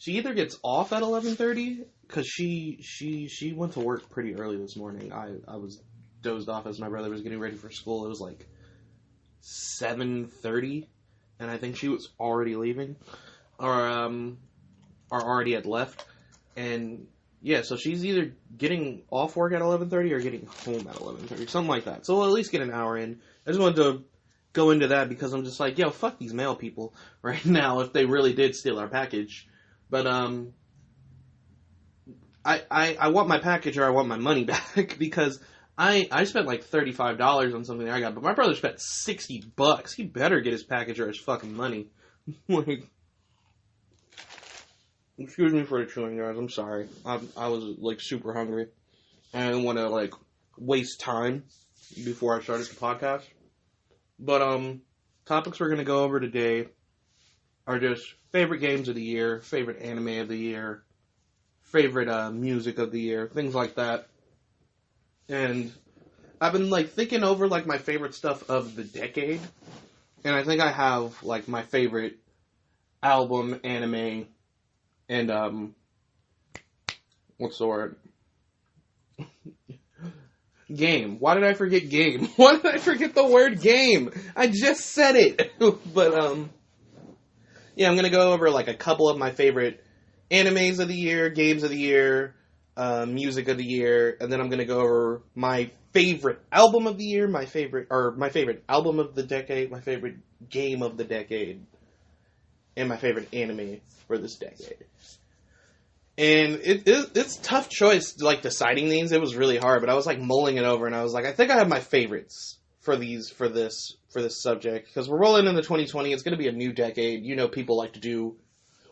she either gets off at 11:30 because she went to work pretty early this morning. I was dozed off as my brother was getting ready for school. It was like 7:30, and I think she was already leaving, or already had left, and yeah, so she's either getting off work at 11:30 or getting home at 11:30, something like that. So we'll at least get an hour in. I just wanted to go into that because I'm just like, yo, fuck these mail people right now if they really did steal our package. But I want my package or I want my money back because I spent like $35 on something I got, but my brother spent $60. He better get his package or his fucking money. Like, excuse me for the chewing, guys. I'm sorry. I was like super hungry. And I didn't want to like waste time before I started the podcast. But topics we're gonna go over today are just favorite games of the year, favorite anime of the year, favorite music of the year, things like that. And I've been like thinking over like my favorite stuff of the decade, and I think I have like my favorite album, anime, and what's the word? Game. Why did I forget game? Why did I forget the word game? I just said it. But yeah, I'm gonna go over like a couple of my favorite animes of the year, games of the year, music of the year, and then I'm gonna go over my favorite album of the year, my favorite album of the decade, my favorite game of the decade, and my favorite anime for this decade. And it's a tough choice, like deciding these. It was really hard, but I was like mulling it over, and I was like, I think I have my favorites for this subject because we're rolling into 2020. It's gonna be a new decade. You know, people like to do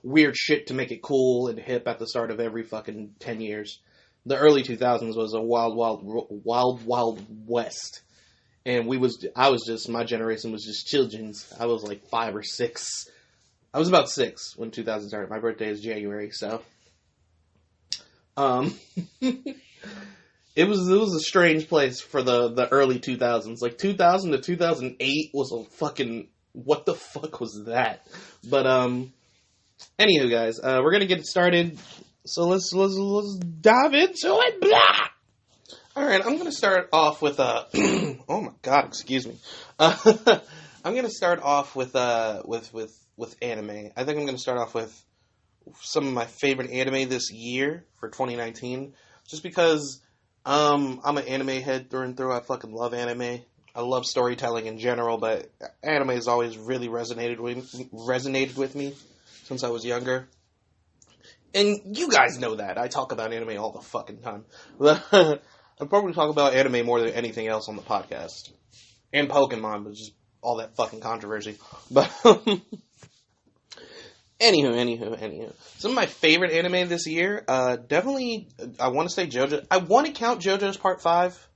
weird shit to make it cool and hip at the start of every fucking 10 years. The early 2000s was a wild west. And my generation was just children's. I was like 5 or 6. I was about 6 when 2000 started. My birthday is January, so. It was a strange place for the early 2000s. Like 2000 to 2008 was a fucking, what the fuck was that? But, anywho, guys, we're gonna get started. So let's dive into it. Blah! All right, I'm gonna start off with oh my god, excuse me. I'm gonna start off with anime. I think I'm gonna start off with some of my favorite anime this year for 2019, just because I'm an anime head through and through. I fucking love anime. I love storytelling in general, but anime has always really resonated with me since I was younger. And you guys know that. I talk about anime all the fucking time. I probably talk about anime more than anything else on the podcast. And Pokemon, but just all that fucking controversy. But, anywho. Some of my favorite anime this year, definitely, I want to say JoJo. I want to count JoJo's Part 5,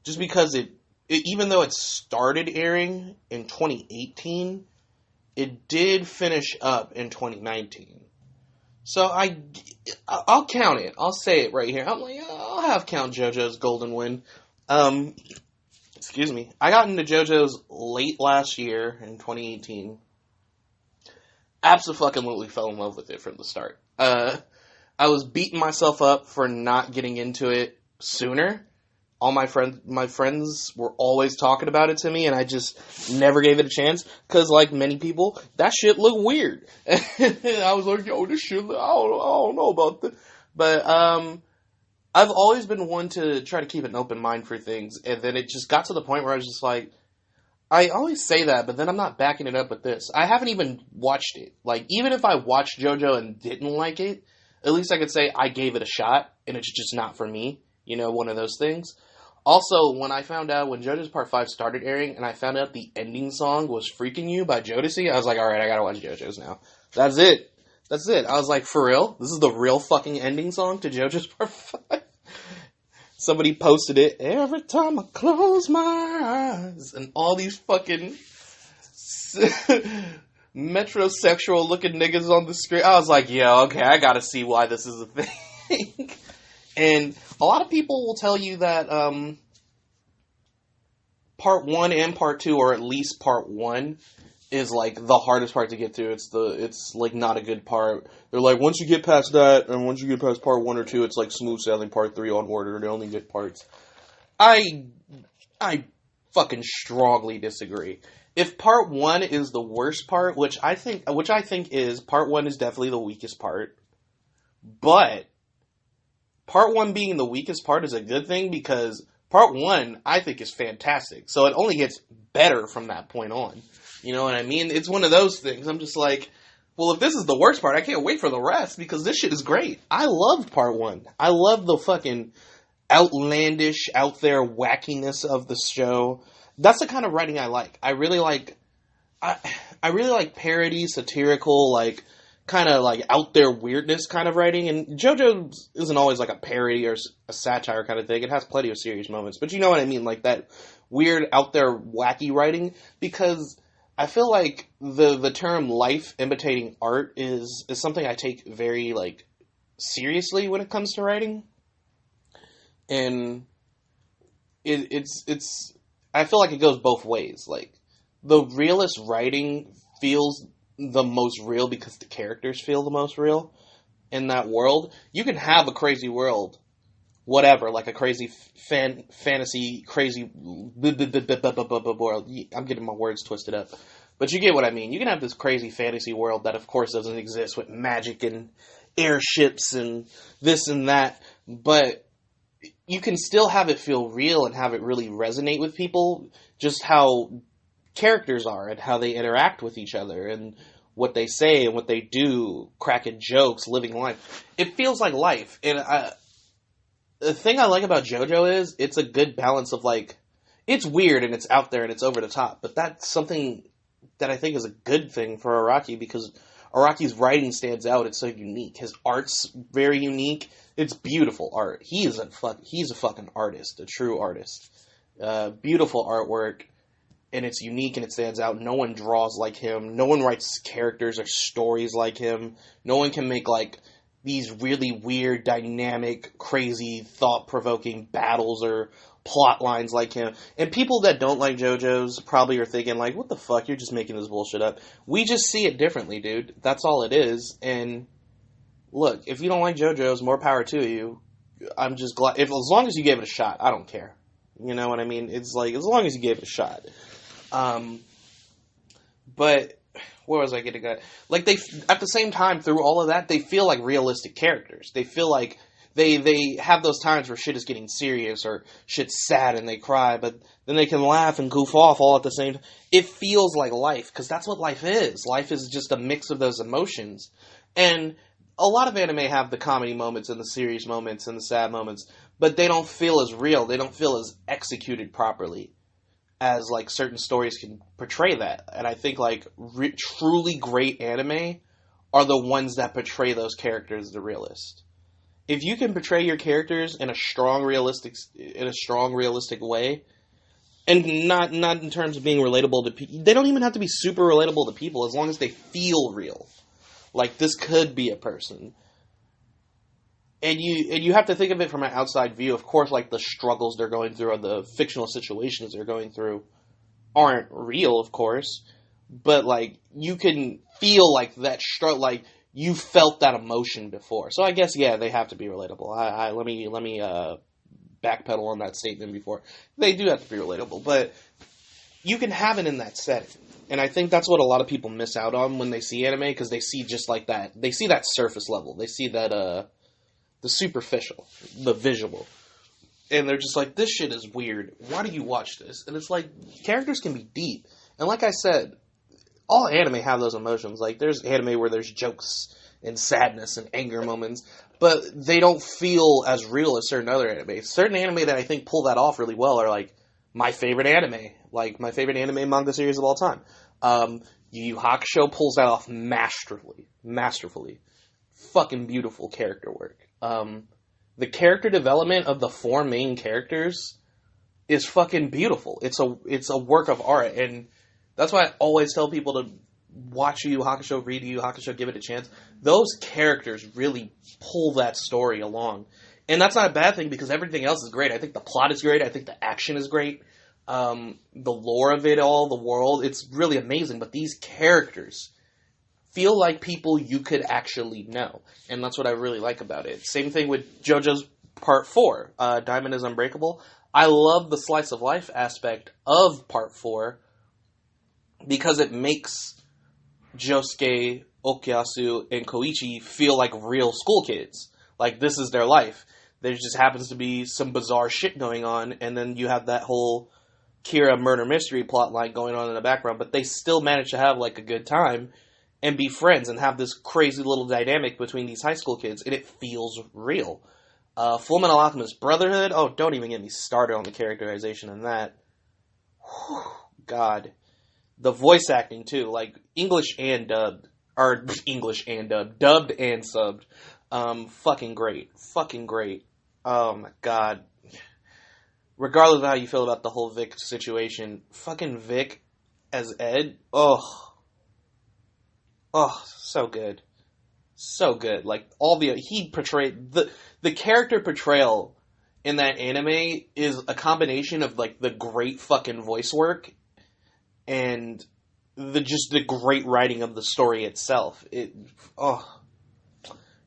just because it even though it started airing in 2018, it did finish up in 2019. So I'll count it. I'll say it right here. I'll have count JoJo's Golden Wind. Excuse me. I got into JoJo's late last year in 2018. Absolutely fell in love with it from the start. I was beating myself up for not getting into it sooner. All my friends were always talking about it to me, and I just never gave it a chance, because like many people, that shit looked weird. I was like, yo, this shit, I don't know about this. But, I've always been one to try to keep an open mind for things, and then it just got to the point where I was just like, I always say that, but then I'm not backing it up with this. I haven't even watched it. Like, even if I watched JoJo and didn't like it, at least I could say I gave it a shot, and it's just not for me. You know, one of those things. Also, when JoJo's Part 5 started airing, and I found out the ending song was Freaking You by Jodeci, I was like, alright, I gotta watch JoJo's now. That's it. I was like, for real? This is the real fucking ending song to JoJo's Part 5? Somebody posted it, every time I close my eyes, and all these fucking metrosexual looking niggas on the screen. I was like, yeah, okay, I gotta see why this is a thing. And a lot of people will tell you that Part 1 and Part 2, or at least Part 1, is like the hardest part to get through. It's like not a good part. They're like, once you get past that, and once you get past part 1 or 2, it's like smooth sailing. Part 3 onward are the only good parts. I fucking strongly disagree. If part 1 is the worst part, which I think is, part 1 is definitely the weakest part, but part 1 being the weakest part is a good thing, because part 1 I think is fantastic. So it only gets better from that point on. You know what I mean? It's one of those things. I'm just like, well, if this is the worst part, I can't wait for the rest, because this shit is great. I loved part 1. I love the fucking outlandish, out there wackiness of the show. That's the kind of writing I like. I really like parody, satirical, like, kind of like out there weirdness kind of writing. And JoJo isn't always like a parody or a satire kind of thing. It has plenty of serious moments, but you know what I mean? Like that weird, out there, wacky writing, because I feel like the term life imitating art is something I take very, like, seriously when it comes to writing. And it's I feel like it goes both ways. Like, the realist writing feels the most real because the characters feel the most real in that world. You can have a crazy world, whatever, like a crazy fantasy, crazy world. I'm getting my words twisted up. But you get what I mean. You can have this crazy fantasy world that, of course, doesn't exist, with magic and airships and this and that. But you can still have it feel real and have it really resonate with people, just how characters are and how they interact with each other and what they say and what they do, cracking jokes, living life. It feels like life. And the thing I like about JoJo is it's a good balance of, like, it's weird and it's out there and it's over the top, but that's something that I think is a good thing for Araki, because Araki's writing stands out. It's so unique. His art's very unique. It's beautiful art. He's a fucking artist, a true artist. Beautiful artwork, and it's unique and it stands out. No one draws like him. No one writes characters or stories like him. No one can make, like, these really weird, dynamic, crazy, thought-provoking battles or plot lines like him. And people that don't like JoJo's probably are thinking, like, what the fuck, you're just making this bullshit up. We just see it differently, dude. That's all it is. And look, if you don't like JoJo's, more power to you. I'm just glad, as long as you gave it a shot, I don't care. You know what I mean? It's like, as long as you gave it a shot. But where was I getting at? Like, they, at the same time, through all of that, they feel like realistic characters. They feel like they have those times where shit is getting serious or shit's sad and they cry, but then they can laugh and goof off all at the same time. It feels like life, because that's what life is. Life is just a mix of those emotions. And a lot of anime have the comedy moments and the serious moments and the sad moments, but they don't feel as real. They don't feel as executed properly as, like, certain stories can portray that. And I think, like, truly great anime are the ones that portray those characters the realist. If you can portray your characters in a strong realistic way, and not in terms of being relatable to people, they don't even have to be super relatable to people, as long as they feel real. Like, this could be a person. And you have to think of it from an outside view. Of course, like, the struggles they're going through or the fictional situations they're going through aren't real, of course. But, like, you can feel like that struggle, like, you felt that emotion before. So I guess, yeah, they have to be relatable. Let me backpedal on that statement before. They do have to be relatable, but you can have it in that setting. And I think that's what a lot of people miss out on when they see anime, because they see just like that. They see that surface level. They see that, the superficial, the visual. And they're just like, this shit is weird. Why do you watch this? And it's like, characters can be deep. And like I said, all anime have those emotions. Like, there's anime where there's jokes and sadness and anger moments, but they don't feel as real as certain other anime. Certain anime that I think pull that off really well are, like, my favorite anime. Like, my favorite anime manga series of all time. Yu Yu Hakusho pulls that off masterfully. Fucking beautiful character work. The character development of the 4 main characters is fucking beautiful. It's a work of art, and that's why I always tell people to watch Yu Yu Hakusho, read Yu Yu Hakusho, give it a chance. Those characters really pull that story along. And that's not a bad thing, because everything else is great. I think the plot is great. I think the action is great. the lore of it all, the world, it's really amazing. But these characters feel like people you could actually know. And that's what I really like about it. Same thing with JoJo's Part 4, Diamond is Unbreakable. I love the slice of life aspect of Part 4 because it makes Josuke, Okuyasu, and Koichi feel like real school kids. Like, this is their life. There just happens to be some bizarre shit going on, and then you have that whole Kira murder mystery plotline going on in the background, but they still manage to have, like, a good time and be friends and have this crazy little dynamic between these high school kids, and it feels real. Fullmetal Alchemist Brotherhood, oh, don't even get me started on the characterization in that. Whew, God. The voice acting, too, like, English and dubbed, dubbed and subbed. Fucking great. Fucking great. Oh my god. Regardless of how you feel about the whole Vic situation, fucking Vic as Ed, oh, so good. So good. Like, he portrayed, the character portrayal in that anime is a combination of, like, the great fucking voice work and the great writing of the story itself.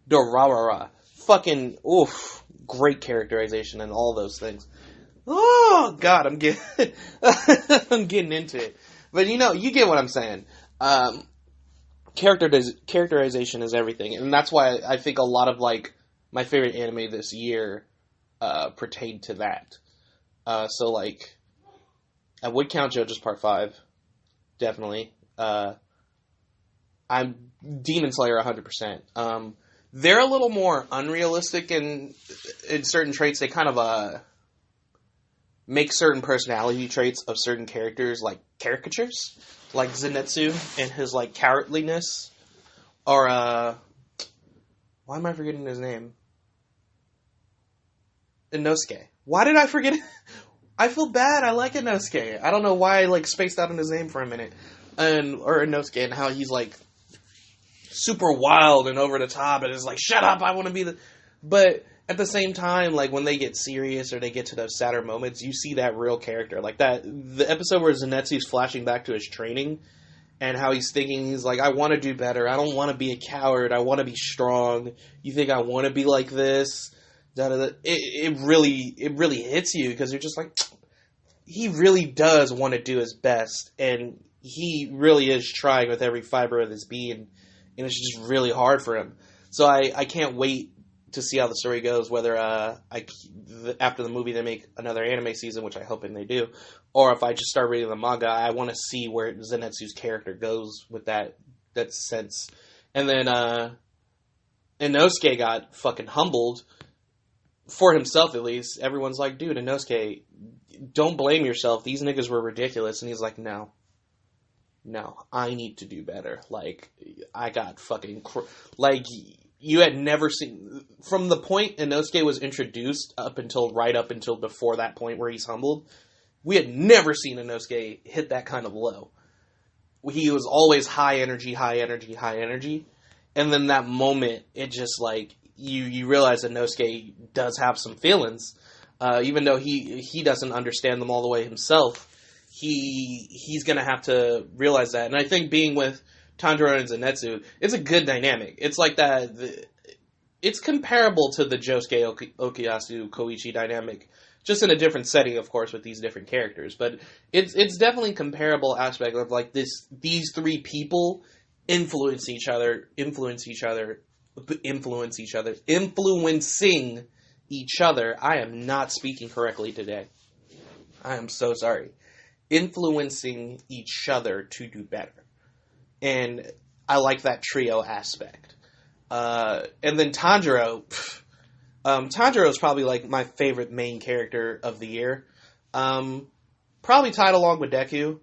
Dorarara. Fucking, oof. Great characterization and all those things. Oh, God, I'm getting, I'm getting into it. But, you get what I'm saying. Characterization is everything. And that's why I think a lot of, like, my favorite anime this year, pertained to that. So, like, I would count JoJo's Part 5. Definitely. I'm Demon Slayer 100%. They're a little more unrealistic in certain traits. They kind of make certain personality traits of certain characters like caricatures, like Zenitsu and his like cowardliness, or why am I forgetting his name? Inosuke. Why did I forget it? I feel bad. I like Inosuke. I don't know why I like spaced out on his name for a minute, or Inosuke and how he's like super wild and over the top and is like, shut up, I want to be the... But at the same time, like, when they get serious or they get to those sadder moments, you see that real character. Like, the episode where Zenitsu's flashing back to his training and how he's thinking, he's like, I want to do better. I don't want to be a coward. I want to be strong. You think I want to be like this? It really hits you because you're just like, he really does want to do his best, and he really is trying with every fiber of his being. And it's just really hard for him. So I can't wait to see how the story goes, whether after the movie they make another anime season, which I hope they do, or if I just start reading the manga, I want to see where Zenitsu's character goes with that sense. And then Inosuke got fucking humbled, for himself at least. Everyone's like, dude, Inosuke, don't blame yourself. These niggas were ridiculous. And he's like, no, I need to do better. Like, I got fucking... like, you had never seen... From the point Inosuke was introduced up until before that point where he's humbled, we had never seen Inosuke hit that kind of low. He was always high energy. And then that moment, it just, like, you realize that Inosuke does have some feelings. Even though he doesn't understand them all the way himself. He's gonna have to realize that, and I think being with Tanjiro and Zenitsu, it's a good dynamic. It's like that. It's comparable to the Josuke Okuyasu Koichi dynamic, just in a different setting, of course, with these different characters. But it's definitely comparable aspect of like these three people influencing each other, influencing each other. I am not speaking correctly today. I am so sorry. Influencing each other to do better. And I like that trio aspect. And then Tanjiro. Tanjiro is probably like my favorite main character of the year. Probably tied along with Deku.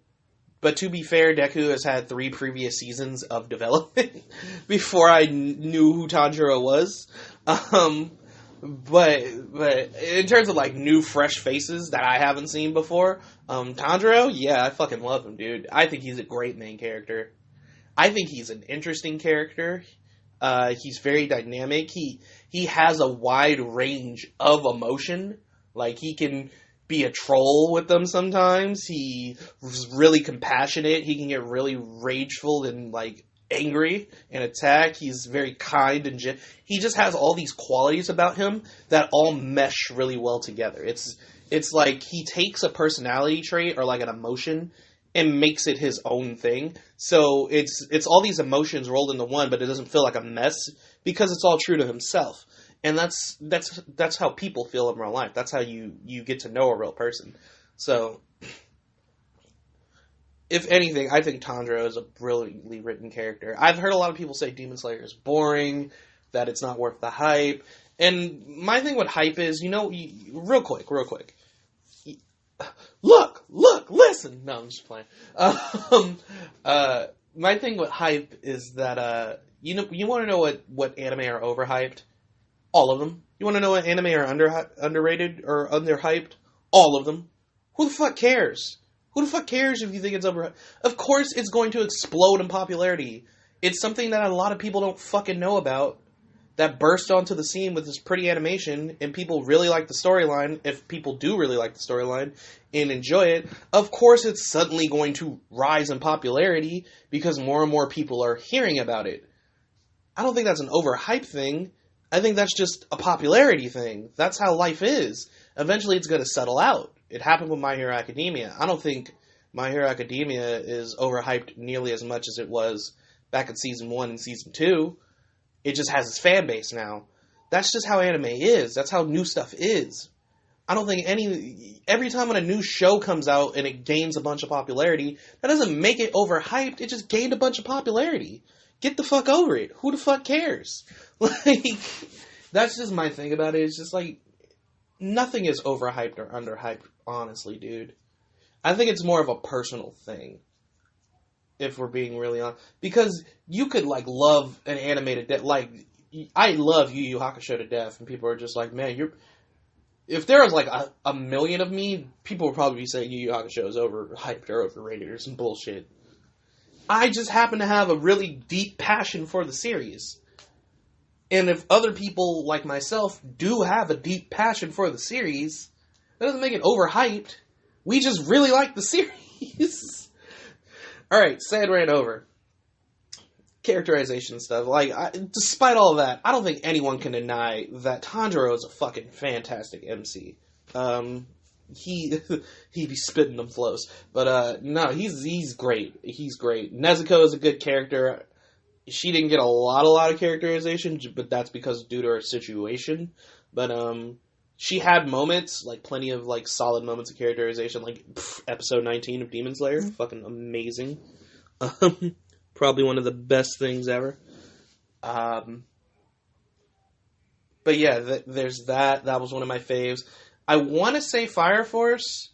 But to be fair, Deku has had 3 previous seasons of development before I knew who Tanjiro was. But in terms of like new fresh faces that I haven't seen before, Tanjiro, yeah, I fucking love him, dude. I think he's a great main character. I think he's an interesting character. He's very dynamic. He has a wide range of emotion. Like he can be a troll with them sometimes. He's really compassionate. He can get really rageful and, like, angry and attack. He's very kind and he just has all these qualities about him that all mesh really well together. It's like he takes a personality trait or, like, an emotion and makes it his own thing. So it's all these emotions rolled into one, but it doesn't feel like a mess because it's all true to himself. And that's how people feel in real life. That's how you get to know a real person. So, if anything, I think Tanjiro is a brilliantly written character. I've heard a lot of people say Demon Slayer is boring, that it's not worth the hype. And my thing with hype is, real quick. Look, listen. No, I'm just playing. My thing with hype is that, you want to know what anime are overhyped? All of them. You want to know what anime are underrated or underhyped? All of them. Who the fuck cares? Who the fuck cares if you think it's overhyped? Of course it's going to explode in popularity. It's something that a lot of people don't fucking know about that burst onto the scene with this pretty animation, and people really like the storyline. If people do really like the storyline and enjoy it, of course it's suddenly going to rise in popularity because more and more people are hearing about it. I don't think that's an overhyped thing. I think that's just a popularity thing. That's how life is. Eventually it's going to settle out. It happened with My Hero Academia. I don't think My Hero Academia is overhyped nearly as much as it was back in Season 1 and Season 2. It just has its fan base now. That's just how anime is. That's how new stuff is. I don't think every time when a new show comes out and it gains a bunch of popularity, that doesn't make it overhyped. It just gained a bunch of popularity. Get the fuck over it. Who the fuck cares? Like, that's just my thing about it. It's just like, nothing is overhyped or underhyped, honestly, dude. I think it's more of a personal thing, if we're being really honest. Because you could, like, love an animated like, I love Yu Yu Hakusho to death, and people are just like, man, if there was, like, a million of me, people would probably be saying Yu Yu Hakusho is overhyped or overrated or some bullshit. I just happen to have a really deep passion for the series. And if other people like myself do have a deep passion for the series, that doesn't make it overhyped. We just really like the series. Alright, sad rant over. Characterization stuff. Like, despite all of that, I don't think anyone can deny that Tanjiro is a fucking fantastic MC. He be spitting them flows. But, no, he's great. He's great. Nezuko is a good character. She didn't get a lot of characterization, but that's because due to her situation. But, she had moments, like, plenty of, like, solid moments of characterization, like, episode 19 of Demon Slayer. Fucking amazing. Probably one of the best things ever. But yeah, there's that. That was one of my faves. I want to say Fire Force,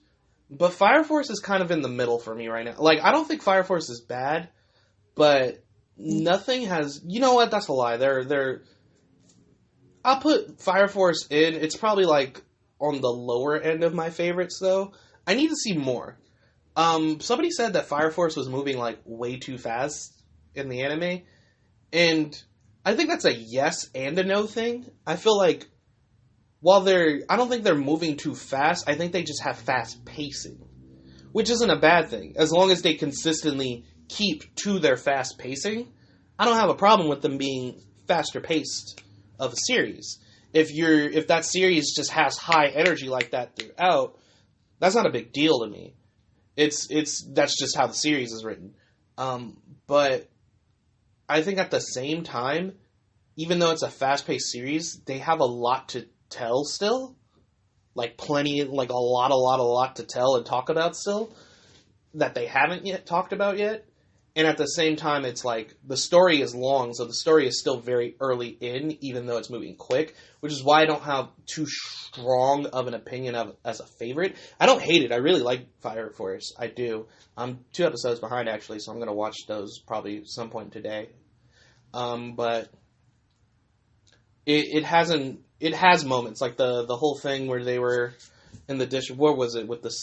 but Fire Force is kind of in the middle for me right now. Like, I don't think Fire Force is bad, but nothing has... You know what? That's a lie. I'll put Fire Force in. It's probably, like, on the lower end of my favorites, though. I need to see more. Somebody said that Fire Force was moving, like, way too fast in the anime, and I think that's a yes and a no thing. I feel like I don't think they're moving too fast. I think they just have fast pacing, which isn't a bad thing. As long as they consistently keep to their fast pacing, I don't have a problem with them being faster paced of a series. If that series just has high energy like that throughout, that's not a big deal to me. That's just how the series is written. But I think at the same time, even though it's a fast-paced series, they have a lot to tell still. Like a lot to tell and talk about still that they haven't yet talked about yet. And at the same time, it's like the story is long, so the story is still very early in, even though it's moving quick, which is why I don't have too strong of an opinion of as a favorite. I don't hate it. I really like Fire Force. I do. I'm 2 episodes behind, actually, so I'm going to watch those probably some point today. But it has moments, like the whole thing where they were in the dish. What was it, with the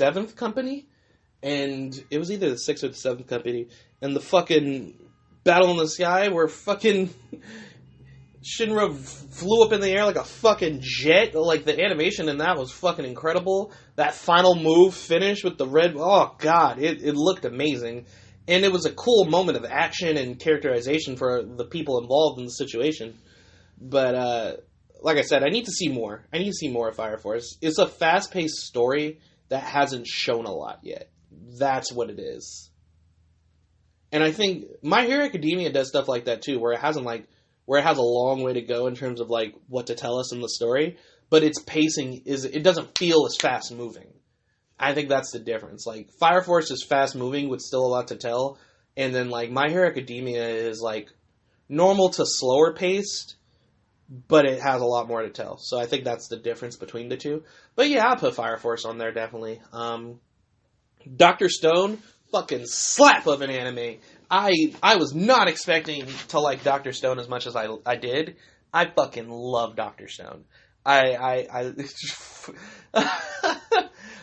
7th company? And it was either the 6th or the 7th company, and the fucking battle in the sky where fucking Shinra flew up in the air like a fucking jet. Like, the animation in that was fucking incredible. That final move finish with the red... Oh, God. It looked amazing. And it was a cool moment of action and characterization for the people involved in the situation. But, like I said, I need to see more. I need to see more of Fire Force. It's a fast-paced story that hasn't shown a lot yet. That's what it is. And I think My Hero Academia does stuff like that, too, where it has a long way to go in terms of, like, what to tell us in the story, but its pacing it doesn't feel as fast-moving. I think that's the difference. Like, Fire Force is fast-moving with still a lot to tell, and then, like, My Hero Academia is, like, normal to slower-paced, but it has a lot more to tell. So I think that's the difference between the two. But yeah, I'll put Fire Force on there, definitely. Dr. Stone, fucking slap of an anime. I was not expecting to like Dr. Stone as much as I did. I fucking love Dr. Stone. I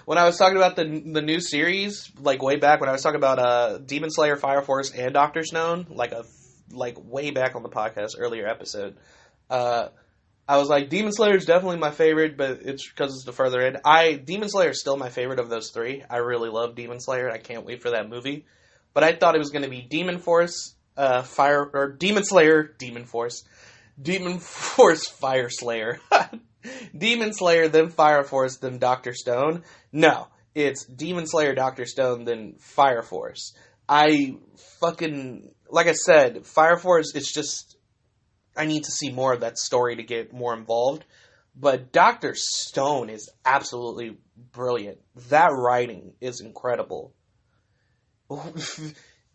when I was talking about the new series, like way back when I was talking about Demon Slayer, Fire Force, and Dr. Stone, like way back on the podcast, earlier episode, I was like, Demon Slayer is definitely my favorite, but it's because it's the further end. Demon Slayer is still my favorite of those three. I really love Demon Slayer. I can't wait for that movie. But I thought it was going to be Demon Force, Demon Slayer, Demon Force, Fire Slayer, Demon Slayer, then Fire Force, then Dr. Stone. No, it's Demon Slayer, Dr. Stone, then Fire Force. Like I said, Fire Force, it's just, I need to see more of that story to get more involved. But Dr. Stone is absolutely brilliant. That writing is incredible.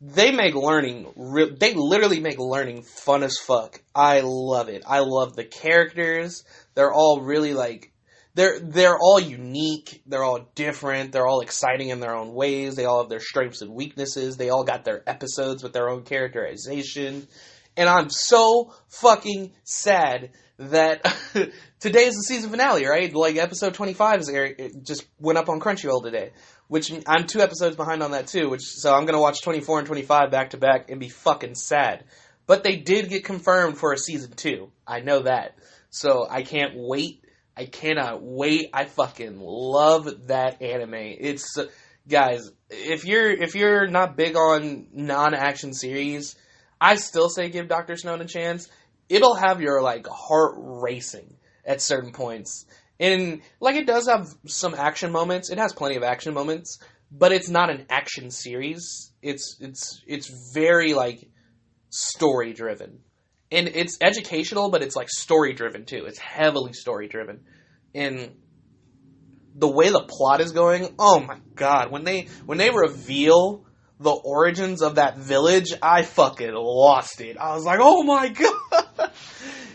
They literally make learning fun as fuck. I love it. I love the characters. They're all really like, they're all unique. They're all different. They're all exciting in their own ways. They all have their strengths and weaknesses. They all got their episodes with their own characterization. And I'm so fucking sad that today is the season finale, right? Like, episode 25 it just went up on Crunchyroll today. Which, I'm 2 episodes behind on that too, so I'm gonna watch 24 and 25 back to back and be fucking sad. But they did get confirmed for a season 2. I know that. So I can't wait. I cannot wait. I fucking love that anime. It's, guys, if you're not big on non-action series, I still say give Dr. Stone a chance. It'll have your, like, heart racing at certain points. And, like, it does have some action moments. It has plenty of action moments, but it's not an action series. It's very, like, story-driven. And it's educational, but it's, like, story-driven, too. It's heavily story-driven. And the way the plot is going, oh my god. When they reveal the origins of that village, I fucking lost it. I was like, oh my god!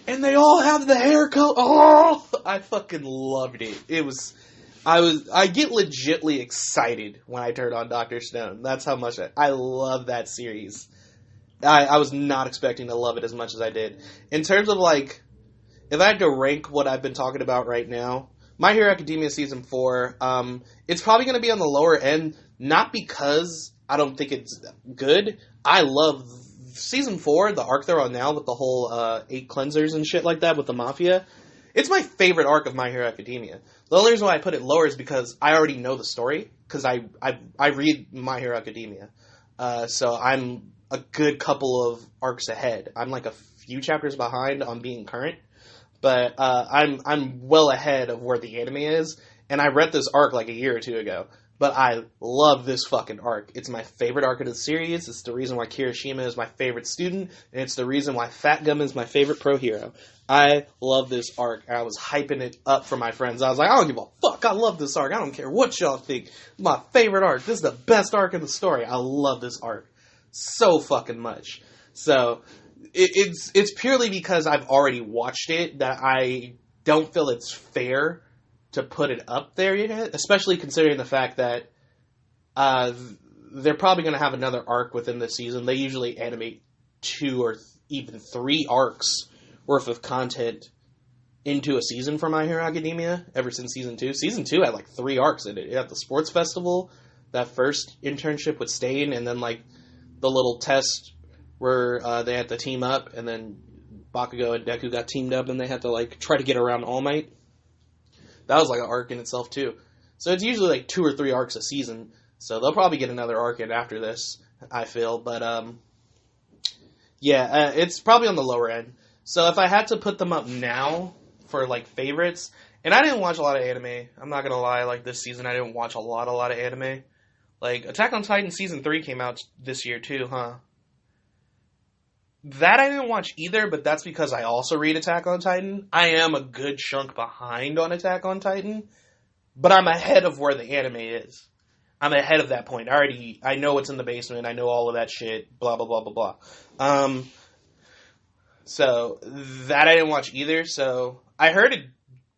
And they all have the haircut. Oh, I fucking loved it. I get legitly excited when I turn on Dr. Stone. That's how much I love that series. I was not expecting to love it as much as I did. In terms of, like, if I had to rank what I've been talking about right now, My Hero Academia Season 4, it's probably going to be on the lower end, not because I don't think it's good. I love Season 4, the arc they're on now with the whole 8 cleansers and shit like that with the Mafia. It's my favorite arc of My Hero Academia. The only reason why I put it lower is because I already know the story, because I read My Hero Academia. So I'm a good couple of arcs ahead. I'm like a few chapters behind on being current, but I'm well ahead of where the anime is, and I read this arc like a year or 2 ago. But I love this fucking arc. It's my favorite arc of the series. It's the reason why Kirishima is my favorite student. And it's the reason why Fat Gum is my favorite pro hero. I love this arc. I was hyping it up for my friends. I was like, I don't give a fuck. I love this arc. I don't care what y'all think. My favorite arc. This is the best arc in the story. I love this arc so fucking much. So it's purely because I've already watched it that I don't feel it's fair to put it up there yet, especially considering the fact that they're probably going to have another arc within this season. They usually animate 2 or even 3 arcs worth of content into a season for My Hero Academia ever since Season 2. Season 2 had like 3 arcs in it. It had the sports festival, that first internship with Stain, and then like the little test where they had to team up, and then Bakugo and Deku got teamed up and they had to, like, try to get around All Might. That was, like, an arc in itself, too. So it's usually, like, 2 or 3 arcs a season. So they'll probably get another arc in after this, I feel. But, yeah, it's probably on the lower end. So if I had to put them up now for, like, favorites, and I didn't watch a lot of anime. I'm not going to lie, like, this season I didn't watch a lot of anime. Like, Attack on Titan Season 3 came out this year, too, huh? That I didn't watch either, but that's because I also read Attack on Titan. I am a good chunk behind on Attack on Titan, but I'm ahead of where the anime is. I'm ahead of that point. I know what's in the basement. I know all of that shit. Blah, blah, blah, blah, blah. So, that I didn't watch either, so I heard it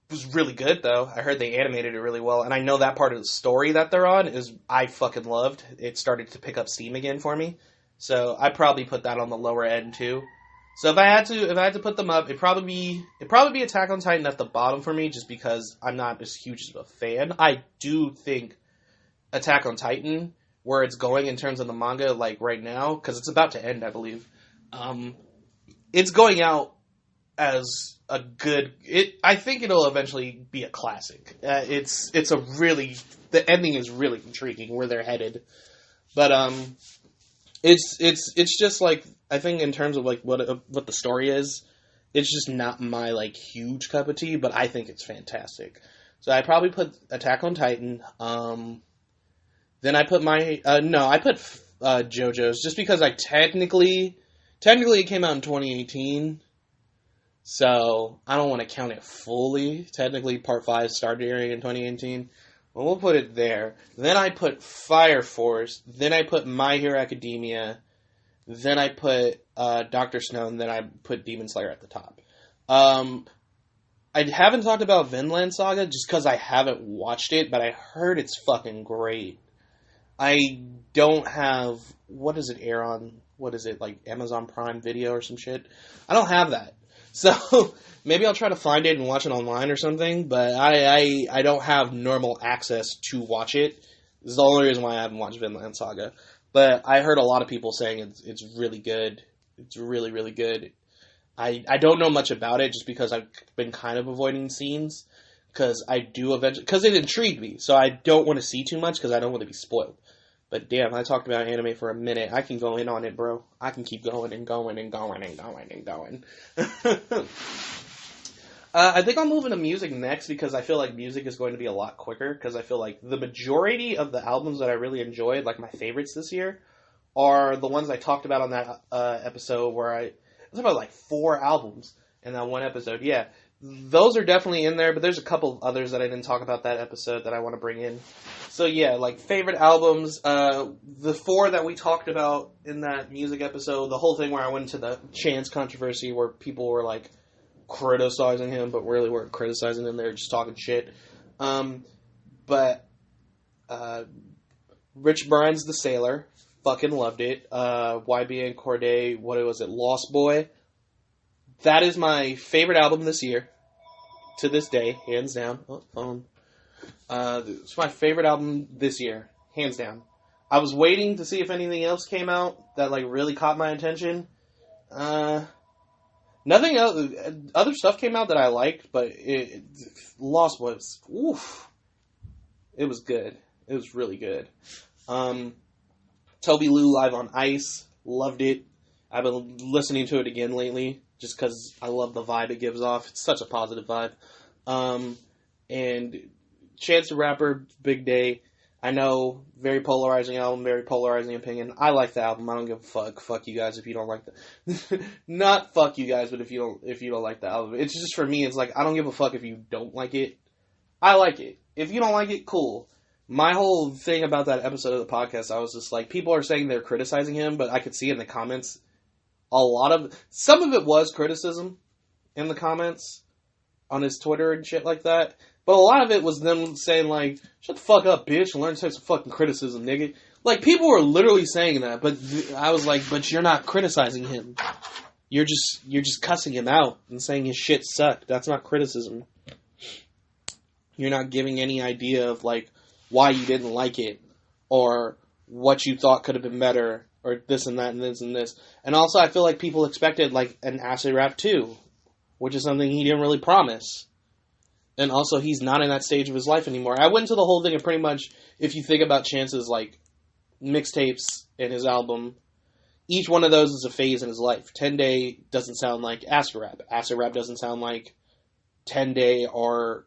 was really good, though. I heard they animated it really well, and I know that part of the story that they're on is I fucking loved. It started to pick up steam again for me. So I'd probably put that on the lower end too. So if I had to put them up, it'd probably be Attack on Titan at the bottom for me, just because I'm not as huge of a fan. I do think Attack on Titan, where it's going in terms of the manga, like right now, because it's about to end, I believe. It's going out as a good. I think it'll eventually be a classic. The ending is really intriguing where they're headed, but It's just like, I think in terms of like what the story is, it's just not my like huge cup of tea, but I think it's fantastic. So I probably put Attack on Titan. Then I put I put JoJo's, just because I technically it came out in 2018. So I don't want to count it fully. Technically Part 5 started airing in 2018. Well, we'll put it there. Then I put Fire Force. Then I put My Hero Academia. Then I put Dr. Stone. Then I put Demon Slayer at the top. I haven't talked about Vinland Saga just because I haven't watched it, but I heard it's fucking great. I don't have... What does it air on? What is it, like Amazon Prime Video or some shit? I don't have that. So maybe I'll try to find it and watch it online or something, but I don't have normal access to watch it. This is the only reason why I haven't watched Vinland Saga. But I heard a lot of people saying it's really good. It's really, really good. I don't know much about it just because I've been kind of avoiding scenes, because it intrigued me, so I don't want to see too much because I don't want to be spoiled. But damn, I talked about anime for a minute. I can go in on it, bro. I can keep going and going and going and going and going. I think I'll move into music next, because I feel like music is going to be a lot quicker, because I feel like the majority of the albums that I really enjoyed, like my favorites this year, are the ones I talked about on that episode where I talked about like 4 albums in that one episode. Yeah, those are definitely in there, but there's a couple of others that I didn't talk about that episode that I want to bring in. So yeah, like favorite albums, the 4 that we talked about in that music episode, the whole thing where I went into the Chance controversy where people were like criticizing him, but really weren't criticizing him, they were just talking shit. But Rich Brian's The Sailor, fucking loved it. YBN Corday, what was it, Lost Boy? That is my favorite album this year, to this day, hands down. Oh, phone. It's my favorite album this year, hands down. I was waiting to see if anything else came out that like really caught my attention. Nothing else. Other stuff came out that I liked, but Lost was, oof. It was good. It was really good. Toby Lou Live on Ice, loved it. I've been listening to it again lately, just because I love the vibe it gives off. It's such a positive vibe. And Chance the Rapper, Big Day. I know, very polarizing album, very polarizing opinion. I like the album. I don't give a fuck. Fuck you guys if you don't like the... Not fuck you guys, but if you don't like the album. It's just, for me, it's like, I don't give a fuck if you don't like it. I like it. If you don't like it, cool. My whole thing about that episode of the podcast, I was just like, people are saying they're criticizing him, but I could see in the comments, some of it was criticism in the comments on his Twitter and shit like that. But a lot of it was them saying, like, shut the fuck up, bitch, and learn to take some fucking criticism, nigga. Like, people were literally saying that, but I was like, but you're not criticizing him. You're just cussing him out and saying his shit sucked. That's not criticism. You're not giving any idea of, like, why you didn't like it, or what you thought could have been better. or this and that and this and this. And also, I feel like people expected like an acid rap too, which is something he didn't really promise. And also, he's not in that stage of his life anymore. I went into the whole thing, and pretty much, if you think about Chance's like mixtapes and his album, each one of those is a phase in his life. 10 Day doesn't sound like acid rap. Acid rap doesn't sound like 10 Day or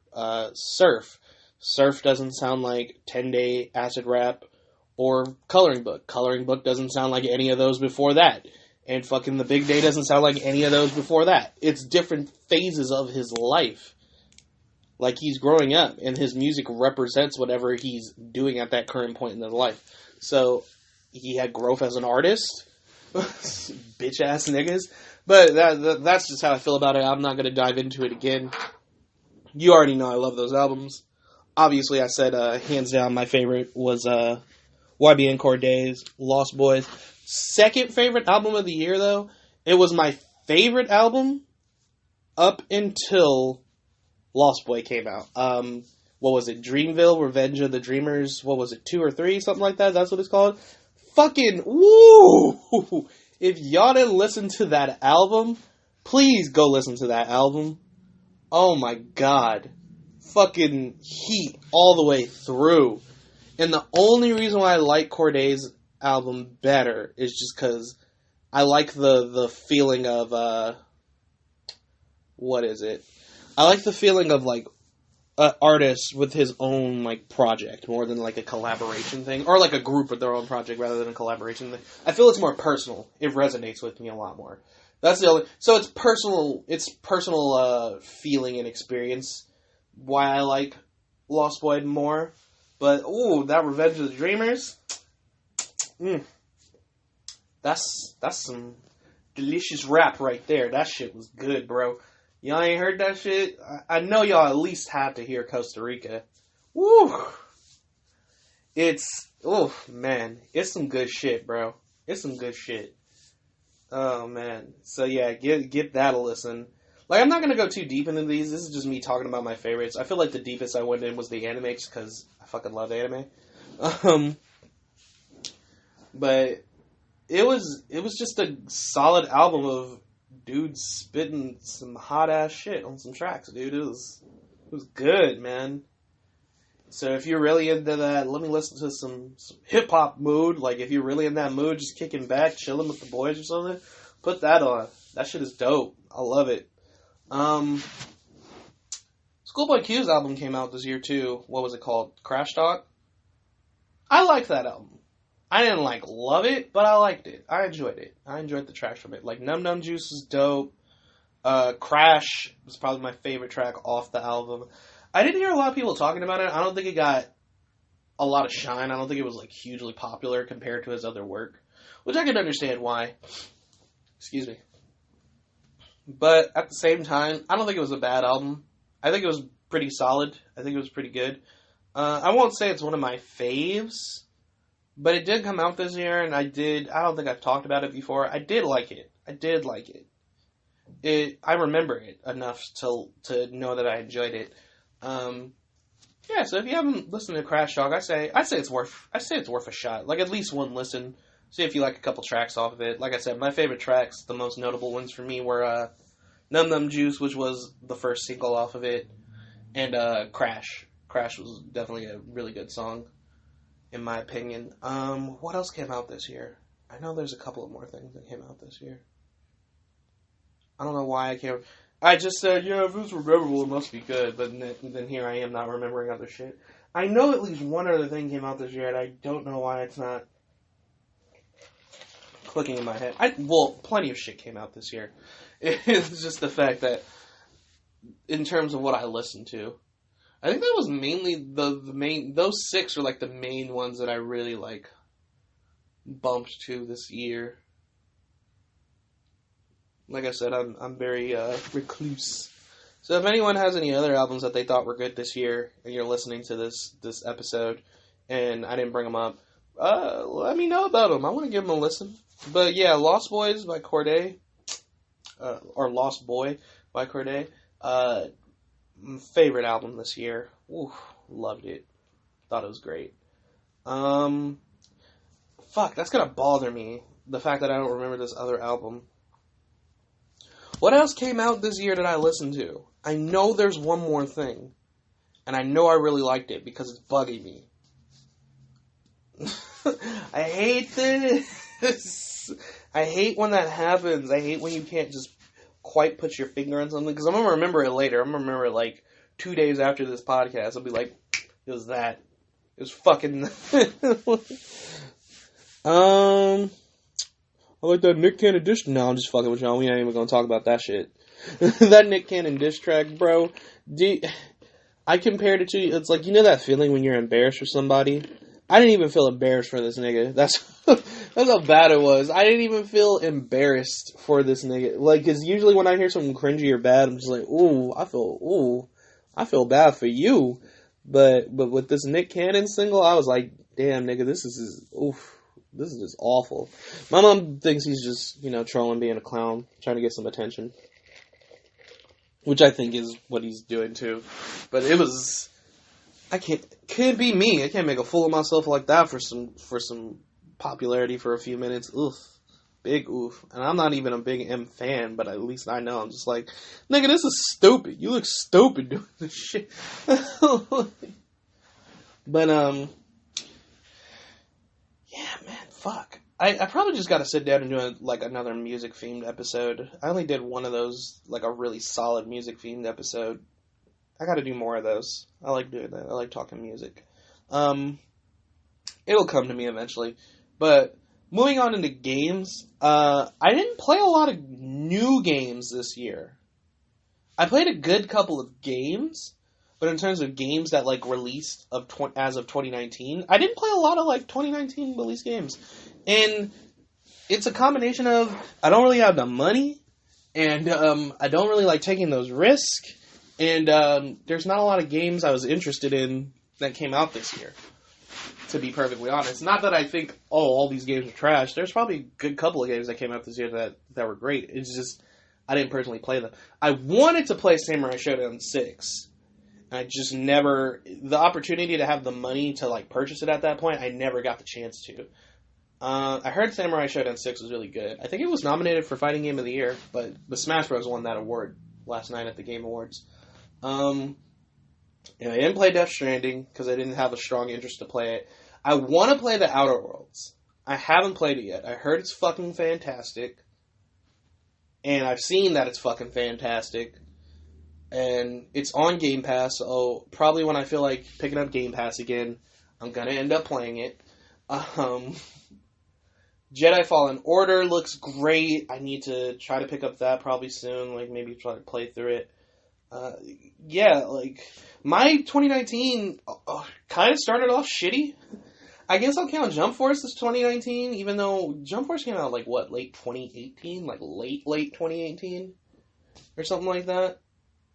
Surf. Surf doesn't sound like 10 Day acid rap or Coloring Book. Coloring Book doesn't sound like any of those before that. And fucking The Big Day doesn't sound like any of those before that. It's different phases of his life. Like, he's growing up, and his music represents whatever he's doing at that current point in his life. So, he had growth as an artist. Bitch-ass niggas. But that's just how I feel about it. I'm not going to dive into it again. You already know I love those albums. Obviously, I said, hands down, my favorite was YBN Cordae's Lost Boys. Second favorite album of the year, though, it was my favorite album up until Lost Boy came out. What was it? Dreamville, Revenge of the Dreamers. What was it? 2 or 3? Something like that. That's what it's called. Fucking woo! If y'all didn't listen to that album, please go listen to that album. Oh my god. Fucking heat all the way through. And the only reason why I like Cordae's album better is just because I like the feeling of, what is it? I like the feeling of, like, an artist with his own, like, project, more than, like, a collaboration thing. Or, like, a group with their own project rather than a collaboration thing. I feel it's more personal. It resonates with me a lot more. That's the only... So it's personal feeling and experience why I like Lost Boy more. But, ooh, that Revenge of the Dreamers... That's some delicious rap right there. That shit was good, bro. Y'all ain't heard that shit? I know y'all at least have to hear Costa Rica. Woo! Man. It's some good shit, bro. It's some good shit. Oh, man. So, yeah, give that a listen. Like, I'm not gonna go too deep into these. This is just me talking about my favorites. I feel like the deepest I went in was the anime, because I fucking love anime. But it was just a solid album of dudes spitting some hot ass shit on some tracks, dude. It was good, man. So if you're really into that, let me listen to some hip hop mood. Like, if you're really in that mood, just kicking back, chilling with the boys or something, put that on. That shit is dope. I love it. Schoolboy Q's album came out this year too. What was it called? Crash Talk? I liked that album. I didn't, like, love it, but I liked it. I enjoyed it. I enjoyed the tracks from it. Like, Num Num Juice was dope. Crash was probably my favorite track off the album. I didn't hear a lot of people talking about it. I don't think it got a lot of shine. I don't think it was, like, hugely popular compared to his other work, which I can understand why. Excuse me. But at the same time, I don't think it was a bad album. I think it was pretty solid. I think it was pretty good. I won't say it's one of my faves, but it did come out this year, and I don't think I've talked about it before. I did like it. I remember it enough to know that I enjoyed it. Yeah, so if you haven't listened to Crash Talk, I say it's worth a shot. Like, at least one listen. See if you like a couple tracks off of it. Like I said, my favorite tracks, the most notable ones for me were Num Num Juice, which was the first single off of it, and Crash. Crash was definitely a really good song, in my opinion. What else came out this year? I know there's a couple of more things that came out this year. I don't know why I can't... I just said, yeah, if it's memorable, it must be good, but then here I am not remembering other shit. I know at least one other thing came out this year, and I don't know why it's not clicking in my head. Plenty of shit came out this year. It's just the fact that, in terms of what I listened to, I think that was mainly the main... Those 6 are, like, the main ones that I really, like, bumped to this year. Like I said, I'm very recluse. So if anyone has any other albums that they thought were good this year, and you're listening to this episode, and I didn't bring them up, let me know about them. I want to give them a listen. But yeah, Lost Boys by Cordae, or Lost Boy by Cordae, favorite album this year. Ooh, loved it. Thought it was great. Fuck, that's gonna bother me. The fact that I don't remember this other album. What else came out this year that I listened to? I know there's one more thing. And I know I really liked it because it's bugging me. I hate this. I hate when that happens. I hate when you can't just quite put your finger on something. Because I'm going to remember it later. I'm going to remember it like 2 days after this podcast. I'll be like, it was that. It was fucking... I like that Nick Cannon dish... No, I'm just fucking with y'all. We ain't even going to talk about that shit. That Nick Cannon diss track, bro. I compared it to... It's like, you know that feeling when you're embarrassed for somebody? I didn't even feel embarrassed for this nigga. That's how bad it was. I didn't even feel embarrassed for this nigga. Like, because usually when I hear something cringy or bad, I'm just like, I feel bad for you. But with this Nick Cannon single, I was like, damn, nigga, this is just awful. My mom thinks he's just, trolling, being a clown, trying to get some attention. Which I think is what he's doing too. But it was... Can't be me. I can't make a fool of myself like that for some popularity for a few minutes. Oof. Big oof. And I'm not even a big M fan, but at least I know. I'm just like, nigga, this is stupid. You look stupid doing this shit. But, yeah, man, fuck. I probably just gotta sit down and do another music-themed episode. I only did one of those, a really solid music-themed episode. I gotta do more of those. I like doing that. I like talking music. It'll come to me eventually. But moving on into games, I didn't play a lot of new games this year. I played a good couple of games, but in terms of games that released as of 2019, I didn't play a lot of 2019 released games. And it's a combination of I don't really have the money, and I don't really like taking those risks. And there's not a lot of games I was interested in that came out this year, to be perfectly honest. Not that I think, all these games are trash. There's probably a good couple of games that came out this year that were great. It's just, I didn't personally play them. I wanted to play Samurai Shodown 6. And I just never, the opportunity to have the money to purchase it at that point, I never got the chance to. I heard Samurai Shodown 6 was really good. I think it was nominated for Fighting Game of the Year, but Smash Bros. Won that award last night at the Game Awards. I didn't play Death Stranding because I didn't have a strong interest to play it. I want to play The Outer Worlds. I haven't played it yet. I heard it's fucking fantastic. And I've seen that it's fucking fantastic. And it's on Game Pass, so probably when I feel like picking up Game Pass again, I'm going to end up playing it. Jedi Fallen Order looks great. I need to try to pick up that probably soon, maybe try to play through it. My 2019 kind of started off shitty. I guess I'll count Jump Force as 2019, even though Jump Force came out late 2018? Late 2018? Or something like that?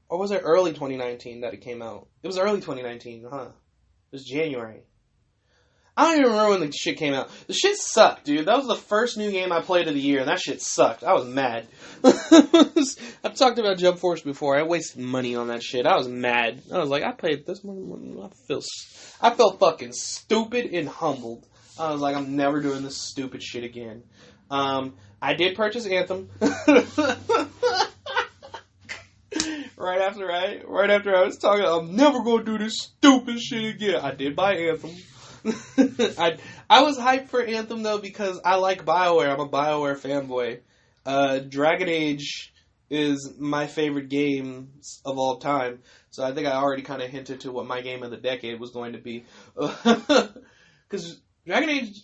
Or was it early 2019 that it came out? It was early 2019, huh? It was January. I don't even remember when the shit came out. The shit sucked, dude. That was the first new game I played of the year, and that shit sucked. I was mad. I've talked about Jump Force before. I wasted money on that shit. I was mad. I was like, I played this one. I felt fucking stupid and humbled. I was like, I'm never doing this stupid shit again. I did purchase Anthem. Right after I was talking, I'm never gonna do this stupid shit again. I did buy Anthem. I was hyped for Anthem though because I like BioWare. I'm a BioWare fanboy. Dragon Age is my favorite games of all time, so I think I already kind of hinted to what my game of the decade was going to be. Because Dragon Age,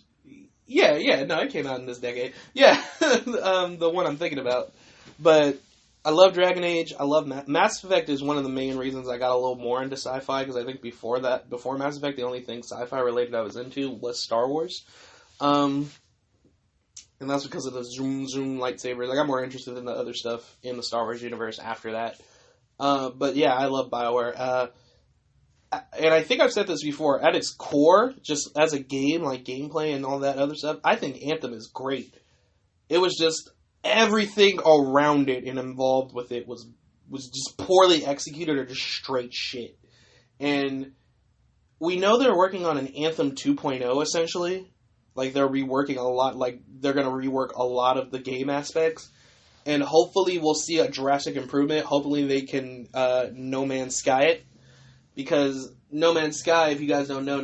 it came out in this decade. Yeah, the one I'm thinking about. But I love Dragon Age. I love Mass Effect is one of the main reasons I got a little more into sci-fi, because I think before Mass Effect, the only thing sci-fi related I was into was Star Wars. And that's because of the zoom lightsabers. I got more interested in the other stuff in the Star Wars universe after that. But yeah, I love BioWare. And I think I've said this before, at its core, just as a game, gameplay and all that other stuff, I think Anthem is great. It was just everything around it and involved with it was just poorly executed or just straight shit. And we know they're working on an Anthem 2.0 essentially, Like, they're reworking a lot, like, they're gonna rework a lot of the game aspects. And hopefully we'll see a drastic improvement. Hopefully they can No Man's Sky it. Because No Man's Sky, if you guys don't know,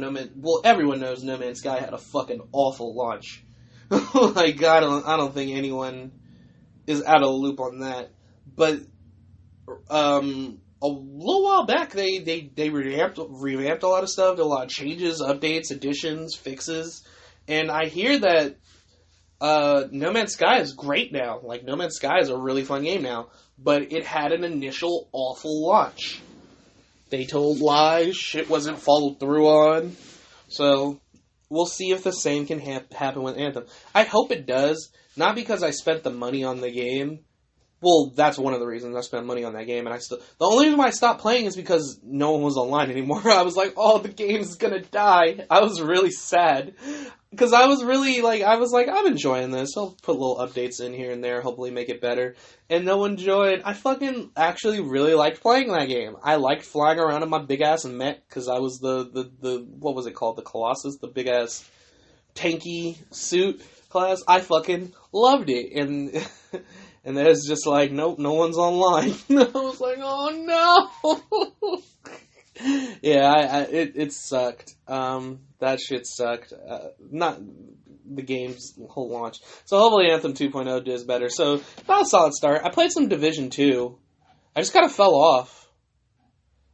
everyone knows No Man's Sky had a fucking awful launch. Like, I don't think anyone is out of the loop on that. But a little while back, they revamped a lot of stuff, did a lot of changes, updates, additions, fixes, and I hear that No Man's Sky is great now. Like, No Man's Sky is a really fun game now, but it had an initial awful launch. They told lies, shit wasn't followed through on, so we'll see if the same can happen with Anthem. I hope it does, not because I spent the money on the game. Well, that's one of the reasons I spent money on that game, and the only reason why I stopped playing is because no one was online anymore. I was like, oh, the game's gonna die. I was really sad. Because I was I'm enjoying this. I'll put little updates in here and there, hopefully make it better. And no one joined. I fucking actually really liked playing that game. I liked flying around in my big-ass mech, because I was the what was it called? The Colossus? The big-ass tanky suit class. I fucking loved it. And and there's just like, nope, no one's online. I was like, oh no! Yeah, it sucked. That shit sucked. Not the game's whole launch. So hopefully Anthem 2.0 does better. So, not a solid start. I played some Division 2. I just kind of fell off.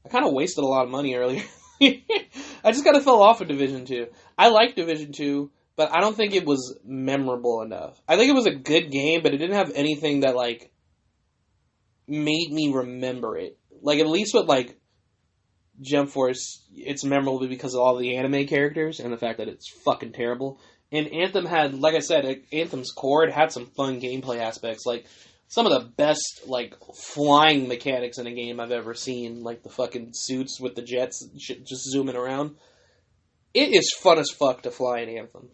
I kind of wasted a lot of money earlier. I just kind of fell off of Division 2. I like Division 2, but I don't think it was memorable enough. I think it was a good game, but it didn't have anything that, like, made me remember it. Like, at least with, like, Jump Force, it's memorable because of all the anime characters and the fact that it's fucking terrible. And Anthem had, like I said, Anthem's core, it had some fun gameplay aspects. Like, some of the best, like, flying mechanics in a game I've ever seen. Like, the fucking suits with the jets just zooming around. It is fun as fuck to fly in Anthem.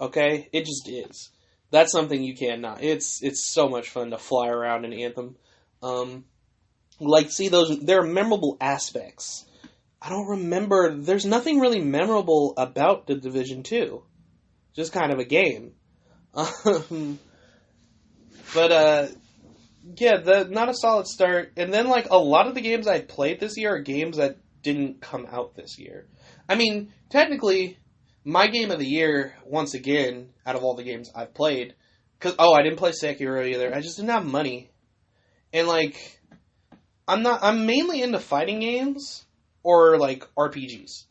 Okay? It just is. That's something you cannot. It's so much fun to fly around in Anthem. Like, see, there are memorable aspects. I don't remember. There's nothing really memorable about the Division 2. Just kind of a game. But, yeah, not a solid start. And then, like, a lot of the games I played this year are games that didn't come out this year. I mean, technically, my game of the year, once again, out of all the games I've played, I didn't play Sekiro either. I just didn't have money. And, like, I'm mainly into fighting games or, like, RPGs.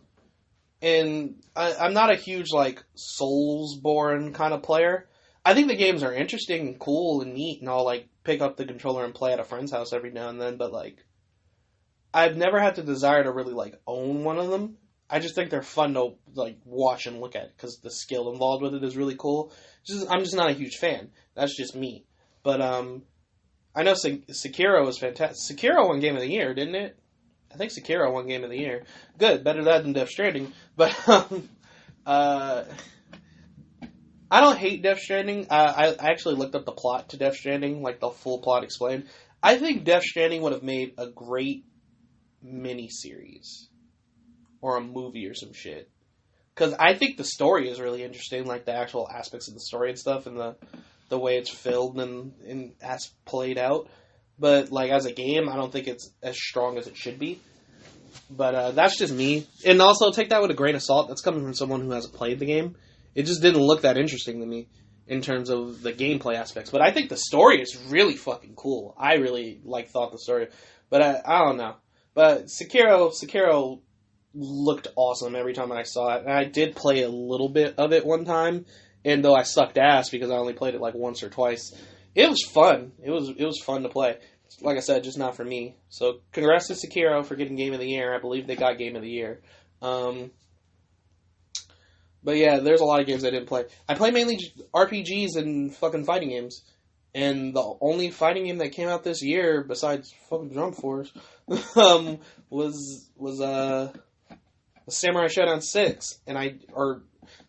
And I'm not a huge, like, Soulsborne kind of player. I think the games are interesting and cool and neat, and I'll, like, pick up the controller and play at a friend's house every now and then, but, like, I've never had the desire to really, like, own one of them. I just think they're fun to, like, watch and look at, because the skill involved with it is really cool. I'm just not a huge fan. That's just me. But, I know Sekiro was fantastic. Sekiro won Game of the Year, didn't it? I think Sekiro won Game of the Year. Good, better that than Death Stranding. But, I don't hate Death Stranding. I actually looked up the plot to Death Stranding, like the full plot explained. I think Death Stranding would have made a great mini-series. Or a movie or some shit. Because I think the story is really interesting, like the actual aspects of the story and stuff, and the way it's filmed and as played out. But, like, as a game, I don't think it's as strong as it should be. But that's just me. And also, take that with a grain of salt. That's coming from someone who hasn't played the game. It just didn't look that interesting to me in terms of the gameplay aspects. But I think the story is really fucking cool. I really, thought the story. But I don't know. But Sekiro looked awesome every time I saw it. And I did play a little bit of it one time. And though I sucked ass because I only played it, like, once or twice, it was fun. It was fun to play. Like I said, just not for me. So, congrats to Sekiro for getting Game of the Year. I believe they got Game of the Year. But yeah, there's a lot of games I didn't play. I play mainly RPGs and fucking fighting games. And the only fighting game that came out this year, besides fucking Jump Force, was Samurai Showdown 6.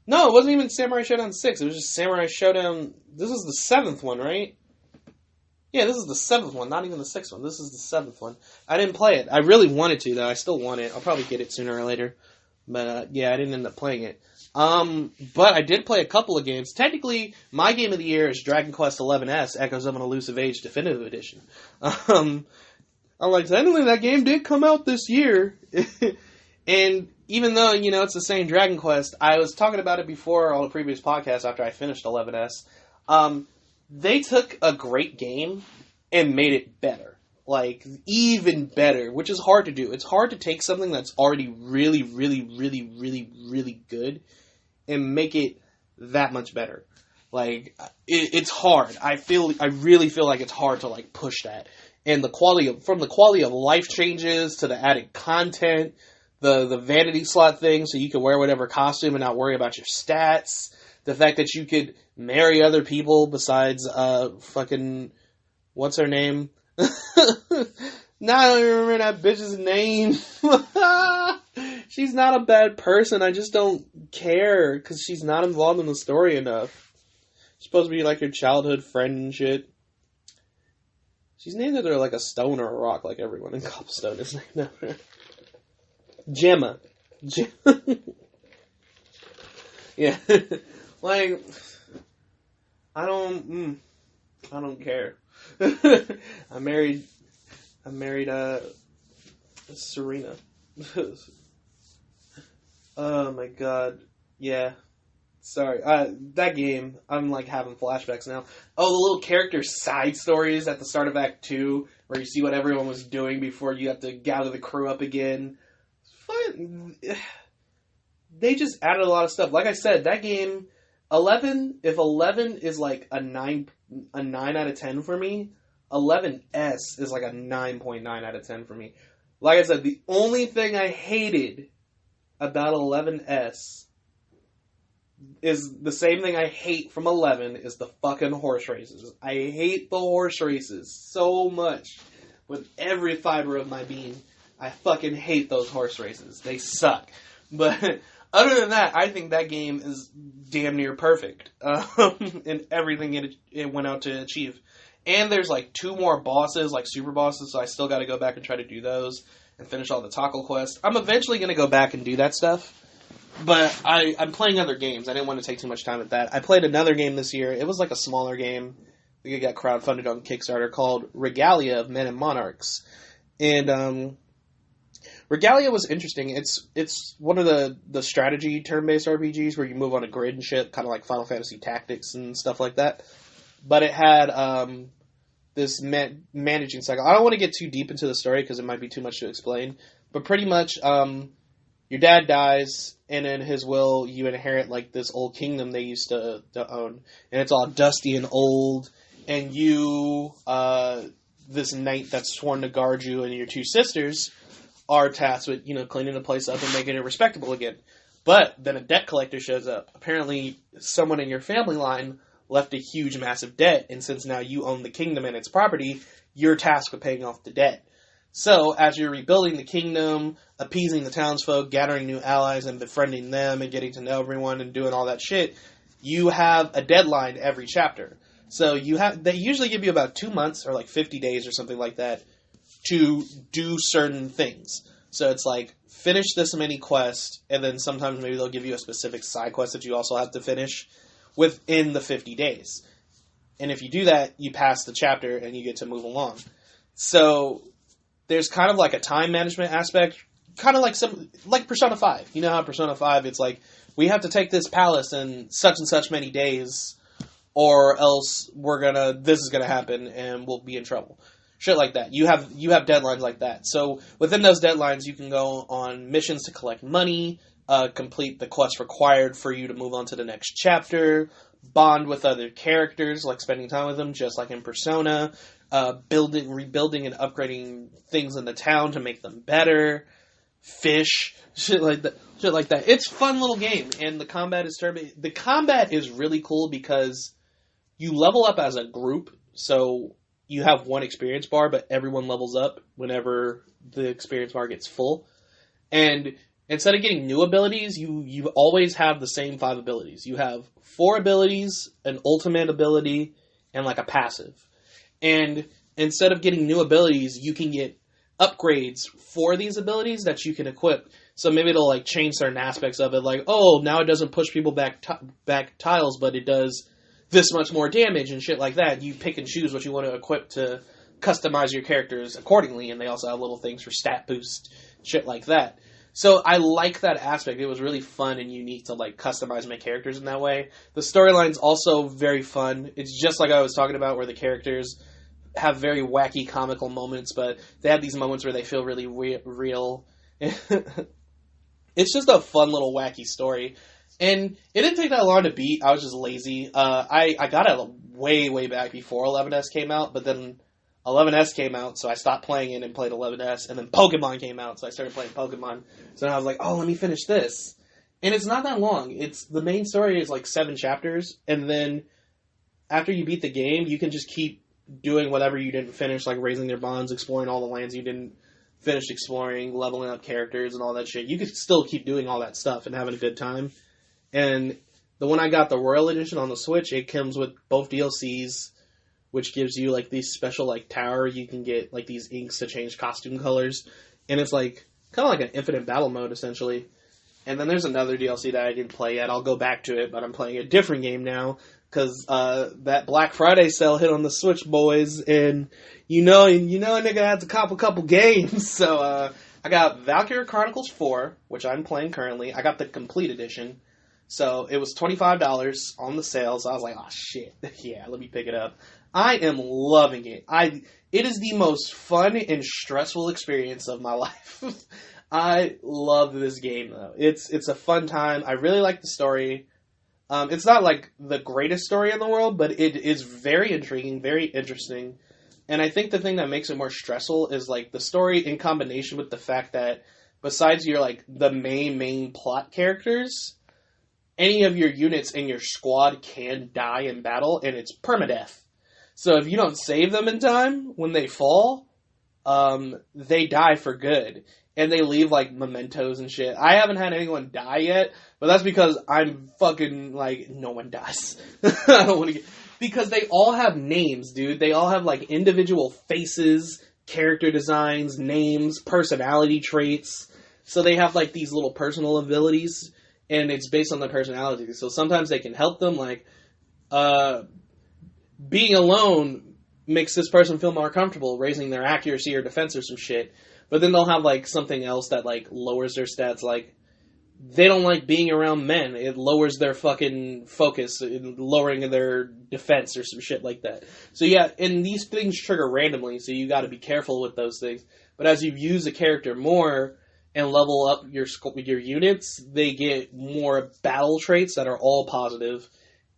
No, it wasn't even Samurai Showdown 6. It was just Samurai Showdown. This is the 7th one, right? Yeah, this is the 7th one, not even the 6th one. This is the 7th one. I didn't play it. I really wanted to, though. I still want it. I'll probably get it sooner or later. But, yeah, I didn't end up playing it. But I did play a couple of games. Technically, my game of the year is Dragon Quest XI-S, Echoes of an Elusive Age Definitive Edition. I'm like, technically that game did come out this year. And even though, it's the same Dragon Quest, I was talking about it before on a previous podcast after I finished 11S. They took a great game and made it better. Like, even better, which is hard to do. It's hard to take something that's already really, really, really, really, really good and make it that much better. Like, it's hard. I really feel like it's hard to, like, push that. And from the quality of life changes to the added content, the vanity slot thing so you can wear whatever costume and not worry about your stats, the fact that you could marry other people besides, fucking, what's her name? Now I don't even remember that bitch's name. She's not a bad person. I just don't care because she's not involved in the story enough. She's supposed to be like your childhood friend and shit. She's named after like a stone or a rock, like everyone in Cobblestone is named after. Gemma. Yeah. Like, I don't care. I married Serena. Oh my god. Yeah. Sorry. That game, I'm like having flashbacks now. Oh, the little character side stories at the start of Act 2, where you see what everyone was doing before you have to gather the crew up again. Fun. They just added a lot of stuff. Like I said, that game, 11, if 11 is like a 9 out of 10 for me, 11S is like a 9.9 out of 10 for me. Like I said, the only thing I hated about 11S is the same thing I hate from 11 is the fucking horse races. I hate the horse races so much. With every fiber of my being, I fucking hate those horse races. They suck. But other than that, I think that game is damn near perfect in everything it went out to achieve. And there's like 2 more bosses, like super bosses, so I still got to go back and try to do those and finish all the tackle quests. I'm eventually going to go back and do that stuff, but I'm playing other games. I didn't want to take too much time with that. I played another game this year. It was like a smaller game. I think it got crowdfunded on Kickstarter called Regalia of Men and Monarchs. And Regalia was interesting. It's one of the strategy turn-based RPGs where you move on a grid and shit, kind of like Final Fantasy Tactics and stuff like that. But it had this managing cycle. I don't want to get too deep into the story because it might be too much to explain. But pretty much, your dad dies, and in his will, you inherit like this old kingdom they used to own, and it's all dusty and old. And you, this knight that's sworn to guard you, and your 2 sisters are tasked with, cleaning the place up and making it respectable again. But then a debt collector shows up. Apparently, someone in your family line left a huge, massive debt, and since now you own the kingdom and its property, you're tasked with paying off the debt. So, as you're rebuilding the kingdom, appeasing the townsfolk, gathering new allies and befriending them and getting to know everyone and doing all that shit, you have a deadline every chapter. So they usually give you about 2 months or like 50 days or something like that to do certain things. So it's like, finish this many quests, and then sometimes maybe they'll give you a specific side quest that you also have to finish within the 50 days. And if you do that, you pass the chapter and you get to move along. So there's kind of like a time management aspect, kind of like Persona 5. You know how Persona 5, it's like, we have to take this palace in such and such many days, or else this is gonna happen and we'll be in trouble. Shit like that. You have deadlines like that. So within those deadlines, you can go on missions to collect money, complete the quests required for you to move on to the next chapter, bond with other characters, like spending time with them, just like in Persona, rebuilding and upgrading things in the town to make them better, fish, shit like that. It's a fun little game, and the combat is really cool because you level up as a group, so you have one experience bar, but everyone levels up whenever the experience bar gets full. And instead of getting new abilities, you always have the same 5 abilities. You have 4 abilities, an ultimate ability, and like a passive. And instead of getting new abilities, you can get upgrades for these abilities that you can equip So maybe it'll like change certain aspects of it, like, oh, now it doesn't push people back tiles, but it does this much more damage and shit like that. You pick and choose what you want to equip to customize your characters accordingly, and they also have little things for stat boost, shit like that. So I like that aspect. It was really fun and unique to like customize my characters in that way. The storyline's also very fun. It's just like I was talking about, where the characters have very wacky comical moments, but they have these moments where they feel really real. It's just a fun little wacky story. And it didn't take that long to beat. I was just lazy. I got it way back before 11S came out, but then 11S came out, so I stopped playing it and played 11S, and then Pokemon came out, so I started playing Pokemon. So then I was like, oh, let me finish this. And it's not that long. The main story is like 7 chapters, and then after you beat the game, you can just keep doing whatever you didn't finish, like raising their bonds, exploring all the lands you didn't finish exploring, leveling up characters and all that shit. You could still keep doing all that stuff and having a good time. And the one I got, the Royal Edition on the Switch, it comes with both DLCs, which gives you like these special like tower. You can get like these inks to change costume colors, and it's like kind of like an infinite battle mode essentially. And then there's another DLC that I didn't play yet. I'll go back to it, but I'm playing a different game now because that Black Friday sale hit on the Switch, boys, and you know a nigga had to cop a couple games. So I got Valkyria Chronicles 4, which I'm playing currently. I got the complete edition. So it was $25 on the sale, so I was like, oh shit, yeah, let me pick it up. I am loving it. It is the most fun and stressful experience of my life. I love this game though. It's a fun time. I really like the story. It's not like the greatest story in the world, but it is very intriguing, very interesting. And I think the thing that makes it more stressful is like the story in combination with the fact that besides your like the main plot characters, any of your units in your squad can die in battle, and it's permadeath. So if you don't save them in time, when they fall, they die for good. And they leave, like, mementos and shit. I haven't had anyone die yet, but that's because I'm fucking, like, no one dies. I don't want to get... Because they all have names, dude. They all have, like, individual faces, character designs, names, personality traits. So they have, like, these little personal abilities, and it's based on their personality. So sometimes they can help them, like, being alone makes this person feel more comfortable, raising their accuracy or defense or some shit. But then they'll have, like, something else that, like, lowers their stats. Like, they don't like being around men. It lowers their fucking focus, lowering their defense or some shit like that. So, yeah, and these things trigger randomly, so you gotta be careful with those things. But as you use a character more and level up your units, they get more battle traits that are all positive.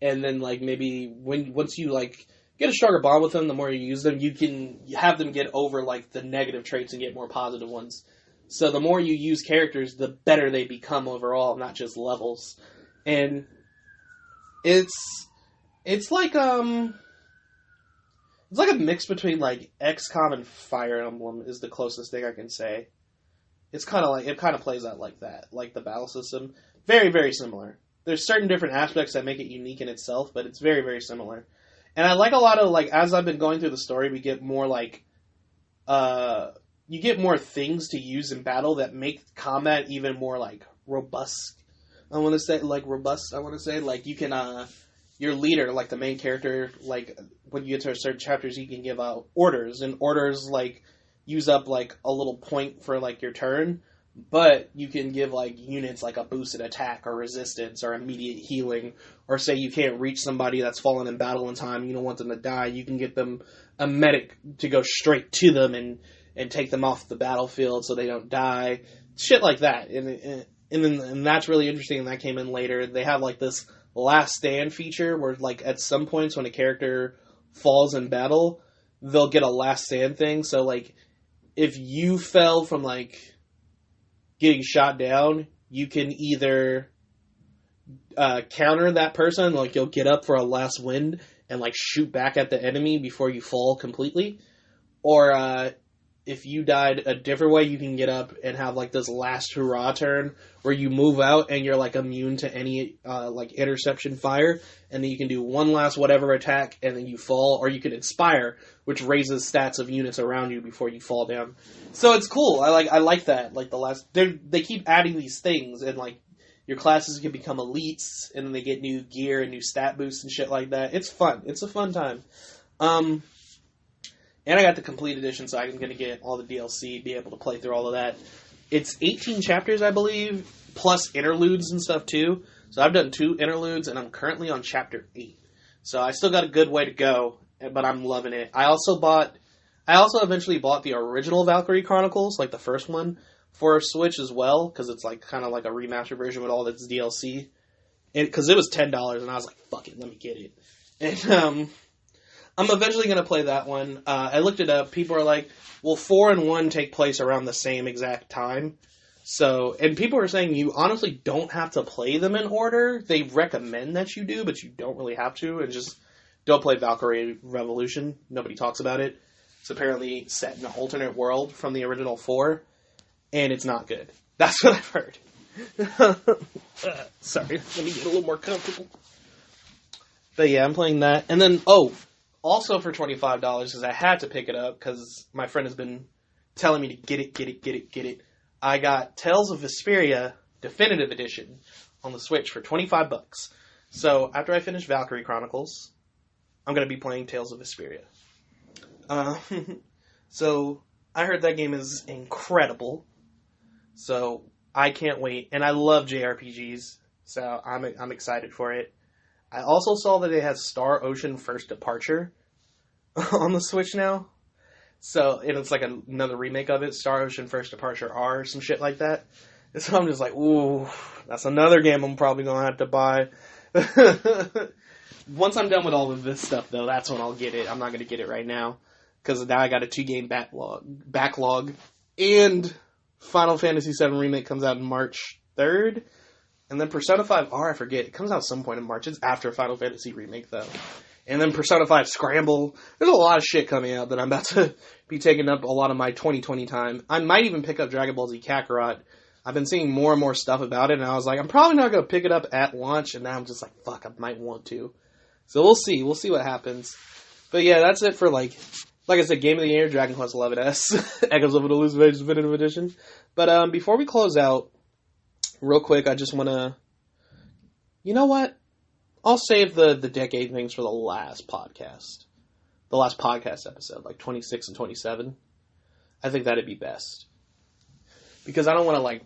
And then, like, maybe once you, like... get a stronger bond with them, the more you use them, you can have them get over, like, the negative traits and get more positive ones. So the more you use characters, the better they become overall, not just levels. And it's like a mix between, like, XCOM and Fire Emblem is the closest thing I can say. It's kind of like, it kind of plays out like that, like the battle system. Very, very similar. There's certain different aspects that make it unique in itself, but it's very, very similar. And I like a lot of, like, as I've been going through the story, we get more, like, you get more things to use in battle that make combat even more, like, robust. I want to say, like, you can, your leader, like, the main character, like, when you get to certain chapters, you can give out orders, and orders, like, use up, like, a little point for, like, your turn, but you can give, like, units, like, a boosted attack or resistance or immediate healing, or say you can't reach somebody that's fallen in battle in time, you don't want them to die, you can get them a medic to go straight to them and take them off the battlefield so they don't die. Shit like that. And that's really interesting, and that came in later. They have, like, this last stand feature where, like, at some points when a character falls in battle, they'll get a last stand thing. So, like, if you fell from, like, getting shot down, you can either counter that person, like you'll get up for a last wind and like shoot back at the enemy before you fall completely, or if you died a different way, you can get up and have like this last hurrah turn where you move out and you're like immune to any like interception fire, and then you can do one last whatever attack and then you fall, or you can inspire, which raises stats of units around you before you fall down. So it's cool. I like that. Like they keep adding these things, and like your classes can become elites, and then they get new gear and new stat boosts and shit like that. It's fun. It's a fun time. And I got the complete edition, so I'm going to get all the DLC, be able to play through all of that. It's 18 chapters, I believe, plus interludes and stuff, too. So I've done 2 interludes, and I'm currently on chapter 8. So I still got a good way to go, but I'm loving it. I also eventually bought the original Valkyrie Chronicles, like the first one, for Switch as well, because it's like kind of like a remastered version with all its DLC. Because it was $10, and I was like, fuck it, let me get it. And, I'm eventually going to play that one. I looked it up. People are like, well, 4 and 1 take place around the same exact time. So, and people are saying you honestly don't have to play them in order. They recommend that you do, but you don't really have to. And just don't play Valkyrie Revolution. Nobody talks about it. It's apparently set in an alternate world from the original 4. And it's not good. That's what I've heard. Sorry, let me get a little more comfortable. But yeah, I'm playing that. And then, also for $25, because I had to pick it up, because my friend has been telling me to get it. I got Tales of Vesperia Definitive Edition on the Switch for $25. So after I finish Valkyrie Chronicles, I'm going to be playing Tales of Vesperia. So I heard that game is incredible. So I can't wait. And I love JRPGs, so I'm excited for it. I also saw that it has Star Ocean First Departure on the Switch now. So, and it's like another remake of it, Star Ocean First Departure R, some shit like that. And so I'm just like, ooh, that's another game I'm probably going to have to buy. Once I'm done with all of this stuff, though, that's when I'll get it. I'm not going to get it right now, because now I got a 2-game backlog. And Final Fantasy VII Remake comes out in March 3rd. And then Persona 5 R, I forget. It comes out some point in March. It's after Final Fantasy Remake, though. And then Persona 5 Scramble. There's a lot of shit coming out that I'm about to be taking up a lot of my 2020 time. I might even pick up Dragon Ball Z Kakarot. I've been seeing more and more stuff about it, and I was like, I'm probably not going to pick it up at launch, and now I'm just like, fuck, I might want to. So we'll see. We'll see what happens. But yeah, that's it for, like I said, Game of the Year, Dragon Quest XI-S, Echoes of an Elusive Age Definitive Edition. But before we close out, real quick, I just want to... You know what? I'll save the decade things for the last podcast. The last podcast episode, like 26 and 27. I think that'd be best. Because I don't want to, like,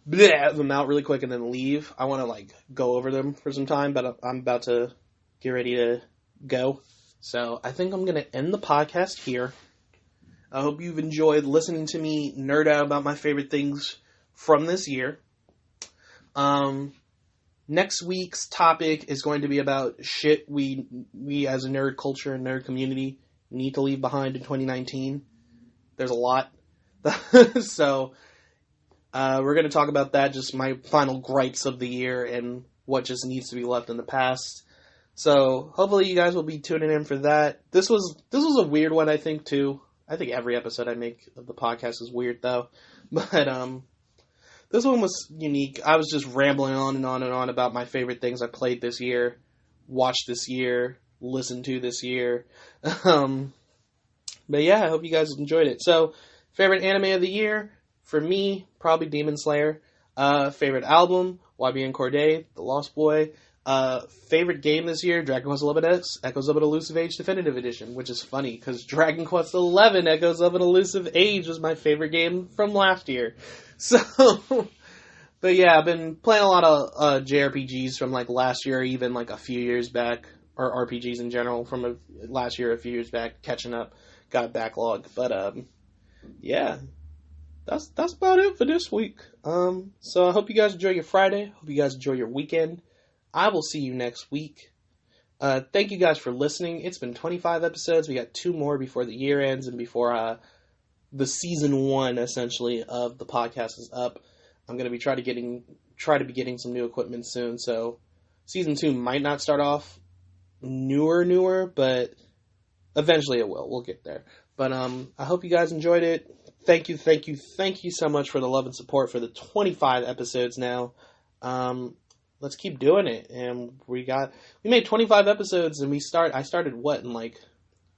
bleh them out really quick and then leave. I want to, like, go over them for some time, but I'm about to get ready to go. So I think I'm going to end the podcast here. I hope you've enjoyed listening to me nerd out about my favorite things from this year. Next week's topic is going to be about shit we as a nerd culture and nerd community need to leave behind in 2019. There's a lot. So, we're going to talk about that, just my final gripes of the year and what just needs to be left in the past. So, hopefully you guys will be tuning in for that. This was a weird one, I think, too. I think every episode I make of the podcast is weird, though. But, this one was unique. I was just rambling on and on and on about my favorite things I played this year, watched this year, listened to this year. But yeah, I hope you guys enjoyed it. So, favorite anime of the year, for me, probably Demon Slayer. Favorite album, YBN Cordae, The Lost Boy. Favorite game this year, Dragon Quest XI-S, Echoes of an Elusive Age Definitive Edition, which is funny, because Dragon Quest XI, Echoes of an Elusive Age was my favorite game from last year. So, but yeah, I've been playing a lot of JRPGs from like last year, or even like a few years back, or RPGs in general from last year, a few years back, catching up, got a backlog. But yeah, that's about it for this week. So I hope you guys enjoy your Friday. Hope you guys enjoy your weekend. I will see you next week. Thank you guys for listening. It's been 25 episodes. We got 2 more before the year ends and before the season 1, essentially, of the podcast is up. I'm going to be try to be getting some new equipment soon. So season 2 might not start off newer, but eventually it will. We'll get there. But I hope you guys enjoyed it. thank you so much for the love and support for the 25 episodes now. Let's keep doing it. And we made 25 episodes, and I started I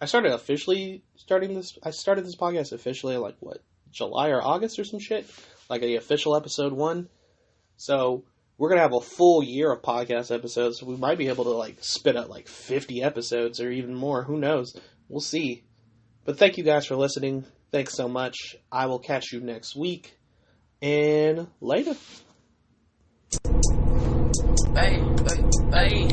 started this podcast officially like July or August or some shit, like the official episode 1. So we're gonna have a full year of podcast episodes. So we might be able to like spit out like 50 episodes or even more. Who knows? We'll see. But thank you guys for listening. Thanks so much. I will catch you next week. And later. Hey, hey, hey,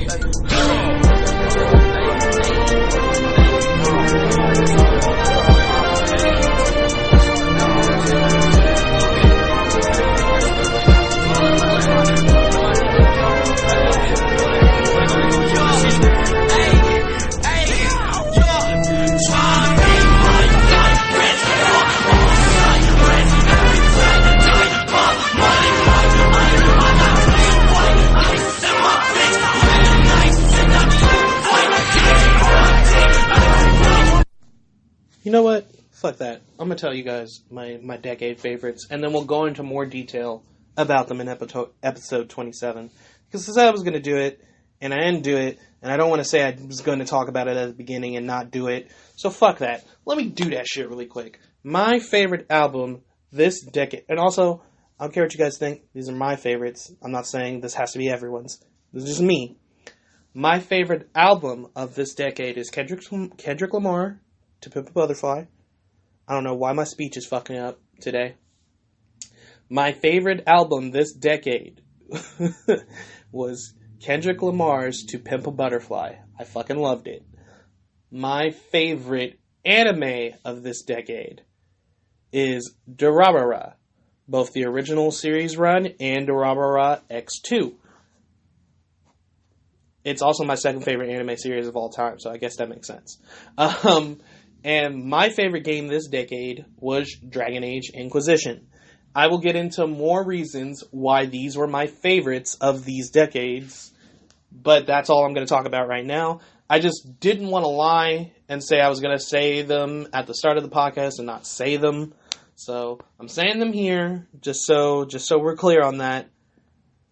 You know what? Fuck that. I'm going to tell you guys my decade favorites, and then we'll go into more detail about them in episode 27. Because I said I was going to do it, and I didn't do it, and I don't want to say I was going to talk about it at the beginning and not do it. So fuck that. Let me do that shit really quick. My favorite album this decade, and also, I don't care what you guys think. These are my favorites. I'm not saying this has to be everyone's. This is just me. My favorite album of this decade is Kendrick Lamar, To Pimp a Butterfly. I don't know why my speech is fucking up today. My favorite album this decade was Kendrick Lamar's To Pimp a Butterfly. I fucking loved it. My favorite anime of this decade is Durarara, both the original series run and Durarara X2. It's also my second favorite anime series of all time, so I guess that makes sense. And my favorite game this decade was Dragon Age Inquisition. I will get into more reasons why these were my favorites of these decades, but that's all I'm going to talk about right now. I just didn't want to lie and say I was going to say them at the start of the podcast and not say them. So I'm saying them here just so we're clear on that.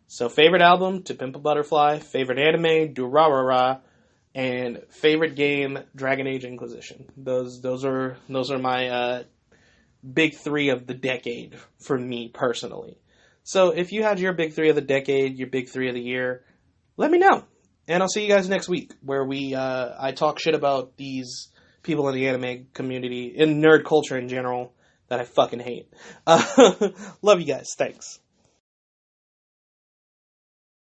So favorite album, To Pimp a Butterfly. Favorite anime, Durarara. And favorite game, Dragon Age Inquisition. Those are my big three of the decade for me personally. So if you had your big three of the decade, your big three of the year, let me know. And I'll see you guys next week, where I talk shit about these people in the anime community, in nerd culture in general, that I fucking hate. Love you guys. Thanks.